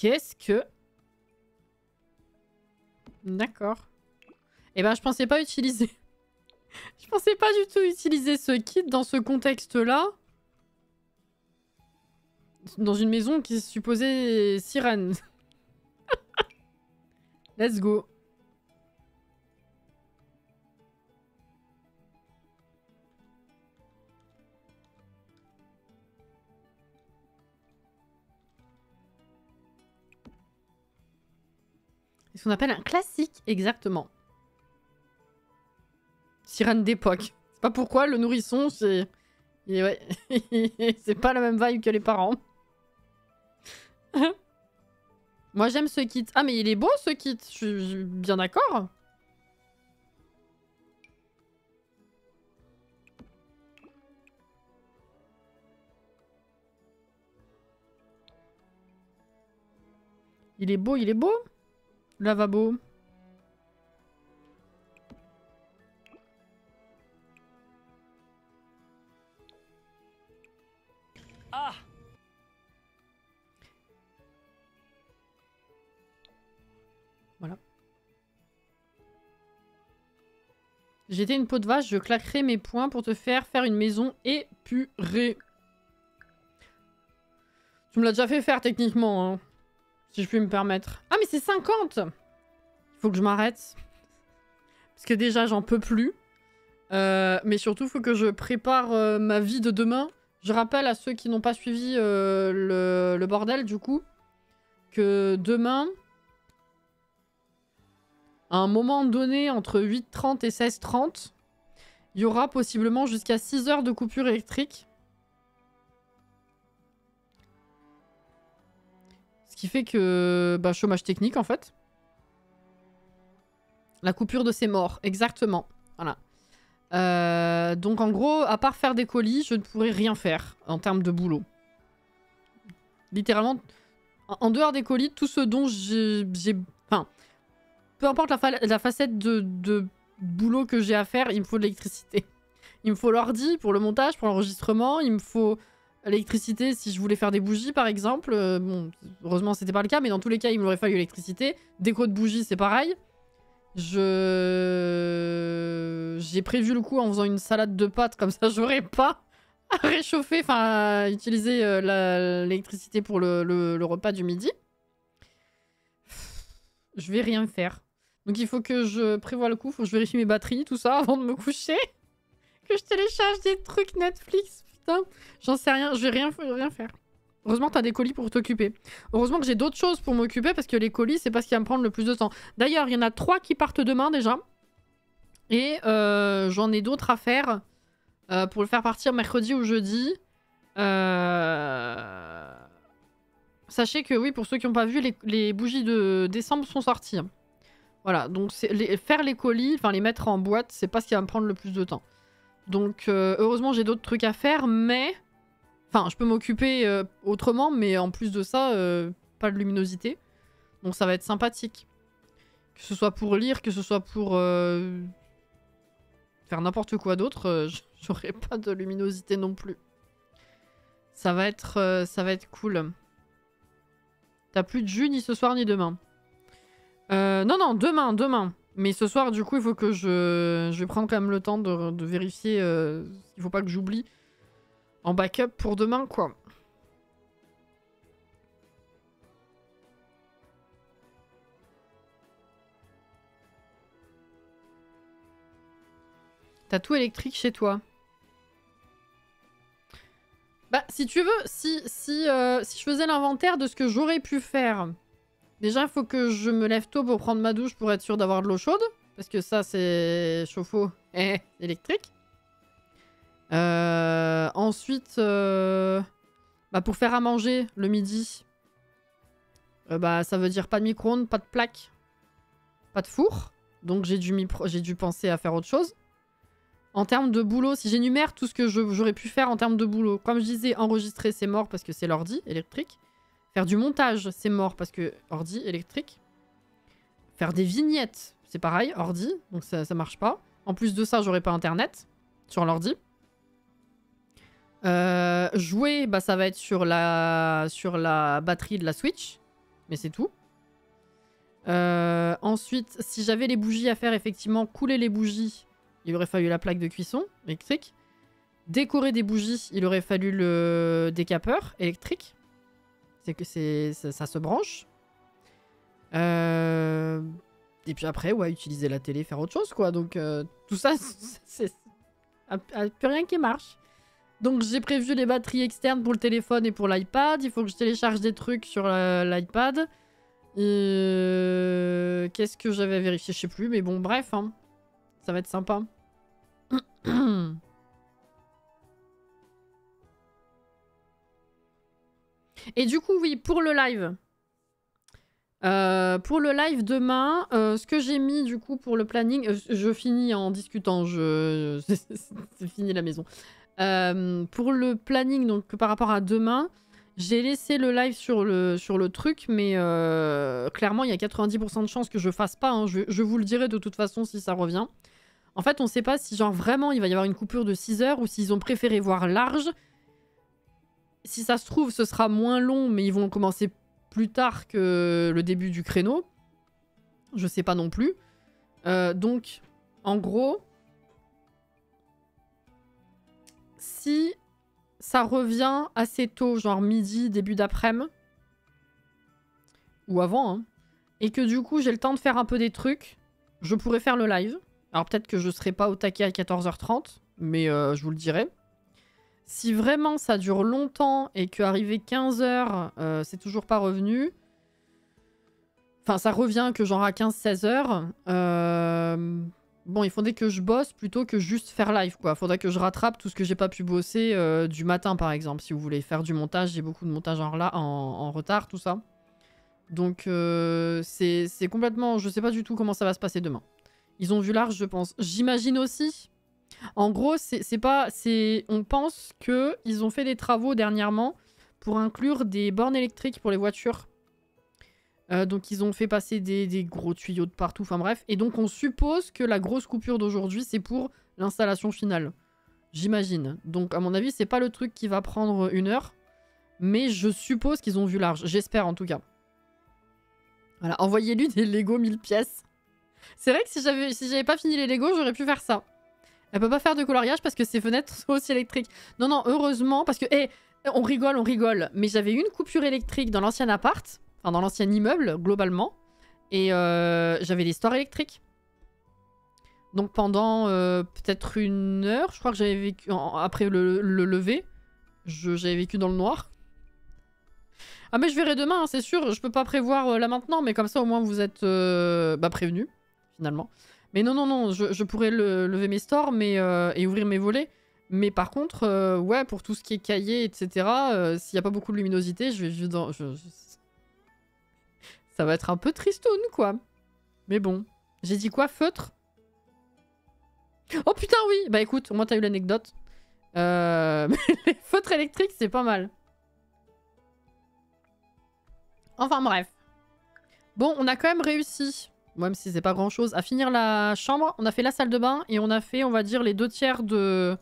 Qu'est-ce que... D'accord. Eh ben, je pensais pas utiliser... je pensais pas du tout utiliser ce kit dans ce contexte-là. Dans une maison qui est supposée sirène. Let's go. C'est ce qu'on appelle un classique, exactement. Sirène d'époque. C'est pas pourquoi le nourrisson, c'est... Et ouais, c'est pas la même vibe que les parents. Moi j'aime ce kit. Ah mais il est beau ce kit, je suis bien d'accord. Il est beau, il est beau. Lavabo. Ah! Voilà. J'étais une peau de vache, je claquerai mes poings pour te faire une maison épurée. Tu me l'as déjà fait faire techniquement, hein, si je puis me permettre. Ah mais c'est 50! Il faut que je m'arrête. Parce que déjà j'en peux plus. Mais surtout il faut que je prépare ma vie de demain. Je rappelle à ceux qui n'ont pas suivi le bordel du coup, que demain... À un moment donné, entre 8h30 et 16h30, il y aura possiblement jusqu'à 6 heures de coupure électrique. Ce qui fait que... Bah, chômage technique, en fait. La coupure de ces morts, exactement. Voilà. Donc, en gros, à part faire des colis, je ne pourrai rien faire en termes de boulot. Littéralement, en dehors des colis, tout ce dont j'ai... Enfin... Peu importe la facette de boulot que j'ai à faire, il me faut de l'électricité. Il me faut l'ordi pour le montage, pour l'enregistrement. Il me faut l'électricité si je voulais faire des bougies, par exemple. Bon, heureusement, c'était pas le cas, mais dans tous les cas, il m'aurait fallu l'électricité. Déco de bougies, c'est pareil. J'ai prévu le coup en faisant une salade de pâtes, comme ça, j'aurais pas à réchauffer, enfin, à utiliser l'électricité pour le repas du midi. Je vais rien faire. Donc il faut que je prévoie le coup, faut que je vérifie mes batteries, tout ça, avant de me coucher. Que je télécharge des trucs Netflix, putain. J'en sais rien, je vais rien faire. Heureusement que t'as des colis pour t'occuper. Heureusement que j'ai d'autres choses pour m'occuper, parce que les colis, c'est pas ce qui va me prendre le plus de temps. D'ailleurs, il y en a 3 qui partent demain, déjà. Et j'en ai d'autres à faire pour le faire partir mercredi ou jeudi. Sachez que, oui, pour ceux qui n'ont pas vu, les bougies de décembre sont sorties. Voilà, donc faire les colis, enfin les mettre en boîte, c'est pas ce qui va me prendre le plus de temps. Donc heureusement j'ai d'autres trucs à faire, mais... Enfin, je peux m'occuper autrement, mais en plus de ça, pas de luminosité. Donc ça va être sympathique. Que ce soit pour lire, que ce soit pour faire n'importe quoi d'autre, j'aurai pas de luminosité non plus. Ça va être cool. T'as plus de jus ni ce soir ni demain. Non, demain. Mais ce soir, du coup, il faut que je vais prendre quand même le temps de vérifier. Il faut pas que j'oublie. En backup pour demain, quoi. T'as tout électrique chez toi. Bah, si tu veux, si je faisais l'inventaire de ce que j'aurais pu faire... Déjà, il faut que je me lève tôt pour prendre ma douche pour être sûr d'avoir de l'eau chaude. Parce que ça, c'est chauffe-eau électrique. Ensuite, bah, pour faire à manger le midi, bah, ça veut dire pas de micro-ondes, pas de plaque, pas de four. Donc j'ai dû penser à faire autre chose. En termes de boulot, si j'énumère tout ce que j'aurais pu faire en termes de boulot, comme je disais, enregistrer, c'est mort parce que c'est l'ordi électrique. Faire du montage, c'est mort parce que ordi électrique. Faire des vignettes, c'est pareil, ordi, donc ça marche pas. En plus de ça, j'aurais pas internet sur l'ordi. Jouer, bah ça va être sur la batterie de la Switch. mais c'est tout. Ensuite, si j'avais les bougies à faire, effectivement, couler les bougies, il aurait fallu la plaque de cuisson électrique. Décorer des bougies, il aurait fallu le décapeur électrique. C'est que ça se branche. Et puis après, ouais, utiliser la télé, faire autre chose, quoi. Donc, tout ça, c'est plus rien qui marche. Donc, j'ai prévu les batteries externes pour le téléphone et pour l'iPad. Il faut que je télécharge des trucs sur l'iPad. Qu'est-ce que j'avais à vérifier? Je sais plus, mais bon, bref, hein. Ça va être sympa. Et du coup, oui, pour le live. Pour le live demain, ce que j'ai mis du coup pour le planning, je finis en discutant, c'est fini la maison. Pour le planning, donc par rapport à demain, j'ai laissé le live sur le truc, mais clairement il y a 90% de chances que je fasse pas, hein. Je vous le dirai de toute façon si ça revient. En fait, on sait pas si genre vraiment il va y avoir une coupure de 6 heures ou s'ils ont préféré voir large. Si ça se trouve, ce sera moins long, mais ils vont commencer plus tard que le début du créneau. Je sais pas non plus. Donc, en gros, si ça revient assez tôt, genre midi, début d'après-midi, ou avant, hein, et que du coup j'ai le temps de faire un peu des trucs, je pourrais faire le live. Alors peut-être que je serai pas au taquet à 14h30, mais je vous le dirai. Si vraiment ça dure longtemps et qu'arrivé 15h, c'est toujours pas revenu... Enfin, ça revient que genre à 15-16 heures. Bon, il faudrait que je bosse plutôt que juste faire live, quoi. Faudrait que je rattrape tout ce que j'ai pas pu bosser du matin, par exemple. Si vous voulez faire du montage, j'ai beaucoup de montage en retard, tout ça. Donc, c'est complètement... Je sais pas du tout comment ça va se passer demain. Ils ont vu large, je pense. J'imagine aussi... En gros, on pense qu'ils ont fait des travaux dernièrement pour inclure des bornes électriques pour les voitures. Donc ils ont fait passer des gros tuyaux de partout, enfin bref. Et donc on suppose que la grosse coupure d'aujourd'hui, c'est pour l'installation finale. J'imagine. Donc à mon avis, c'est pas le truc qui va prendre 1 heure. Mais je suppose qu'ils ont vu large. J'espère en tout cas. Voilà, envoyez-lui des Lego 1000 pièces. C'est vrai que si j'avais pas fini les Lego, j'aurais pu faire ça. Elle peut pas faire de coloriage parce que ses fenêtres sont aussi électriques. Non, non, heureusement, parce que... on rigole. Mais j'avais une coupure électrique dans l'ancien appart. Enfin, dans l'ancien immeuble, globalement. Et j'avais des stores électriques. Donc pendant peut-être 1 heure, je crois que j'avais vécu... Après le lever, j'avais vécu dans le noir. Ah mais je verrai demain, hein, c'est sûr. Je peux pas prévoir là maintenant, mais comme ça au moins vous êtes prévenus, finalement. Mais non, je pourrais lever mes stores et ouvrir mes volets. Mais par contre, ouais, pour tout ce qui est cahier, etc., s'il n'y a pas beaucoup de luminosité, ça va être un peu tristoun, quoi. Mais bon. J'ai dit quoi? Feutre? Oh putain, oui! Bah écoute, au moins t'as eu l'anecdote. Les feutres électriques, c'est pas mal. Enfin bref. Bon, on a quand même réussi, même si c'est pas grand chose, à finir la chambre. On a fait la salle de bain et on a fait, on va dire, les 2/3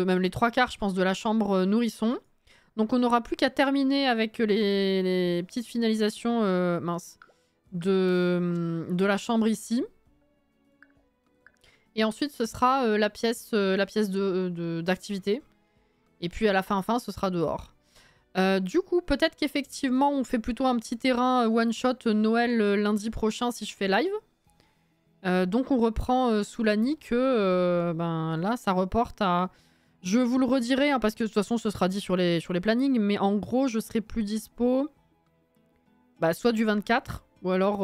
même les 3/4, je pense, de la chambre nourrisson. Donc on n'aura plus qu'à terminer avec les petites finalisations de la chambre ici. Et ensuite ce sera la pièce d'activité. Et puis à la fin, ce sera dehors. Du coup, peut-être qu'effectivement, on fait plutôt un petit terrain one-shot Noël lundi prochain si je fais live. Donc on reprend sous la nuit que là, ça reporte à... Je vous le redirai, hein, parce que de toute façon, ce sera dit sur les plannings. Mais en gros, je serai plus dispo soit du 24, ou alors...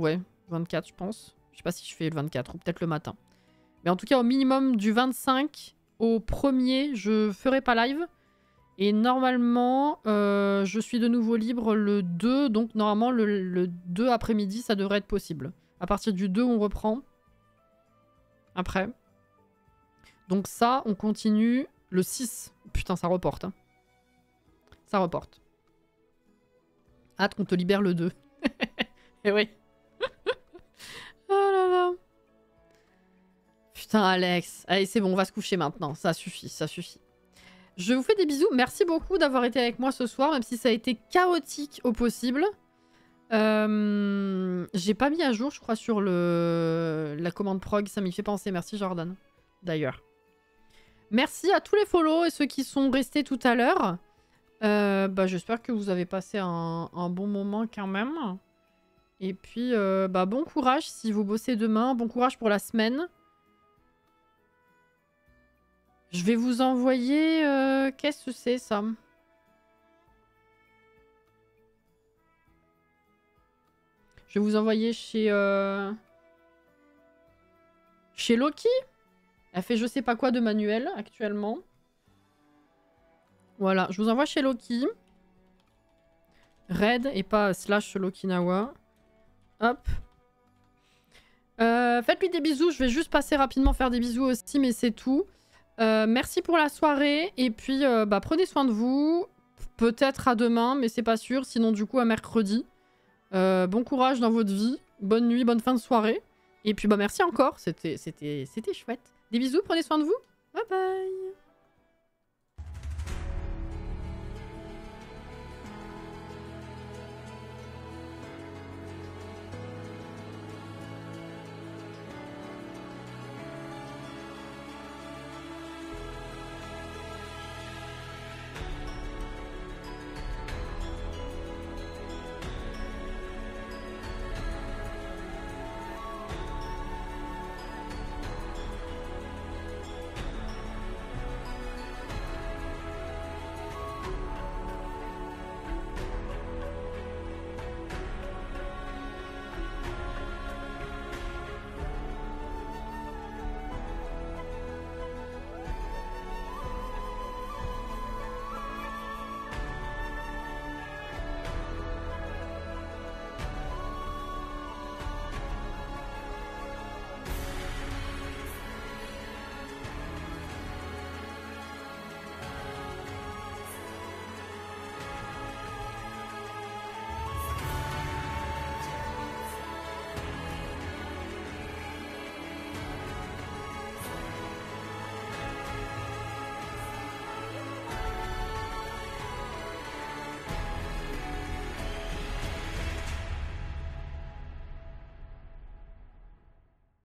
ouais, 24, je pense. Je sais pas si je fais le 24, ou peut-être le matin. Mais en tout cas, au minimum du 25 au 1er, je ferai pas live. Et normalement, je suis de nouveau libre le 2. Donc normalement, le 2 après-midi, ça devrait être possible. À partir du 2, on reprend. Après. Donc ça, on continue le 6. Putain, ça reporte. Hein. Ça reporte. Hâte qu'on te libère le 2. Eh oui. Oh là là. Putain, Alex. Allez, c'est bon, on va se coucher maintenant. Ça suffit, ça suffit. Je vous fais des bisous. Merci beaucoup d'avoir été avec moi ce soir, même si ça a été chaotique au possible. J'ai pas mis à jour, je crois, sur la commande prog. Ça m'y fait penser. Merci, Jordan. D'ailleurs. Merci à tous les follow et ceux qui sont restés tout à l'heure. J'espère que vous avez passé un bon moment quand même. Et puis, bon courage si vous bossez demain. Bon courage pour la semaine. Je vais vous envoyer... Qu'est-ce que c'est, ça? Je vais vous envoyer chez Loki. Elle fait je sais pas quoi de manuel actuellement. Voilà, je vous envoie chez Loki. Red et pas / Lokinawa. Hop. Faites-lui des bisous. Je vais juste passer rapidement faire des bisous aussi, mais c'est tout. Merci pour la soirée. Et puis, prenez soin de vous. Peut-être à demain, mais c'est pas sûr. Sinon, du coup, à mercredi. Bon courage dans votre vie. Bonne nuit, bonne fin de soirée. Et puis, merci encore. C'était chouette. Des bisous, prenez soin de vous. Bye bye.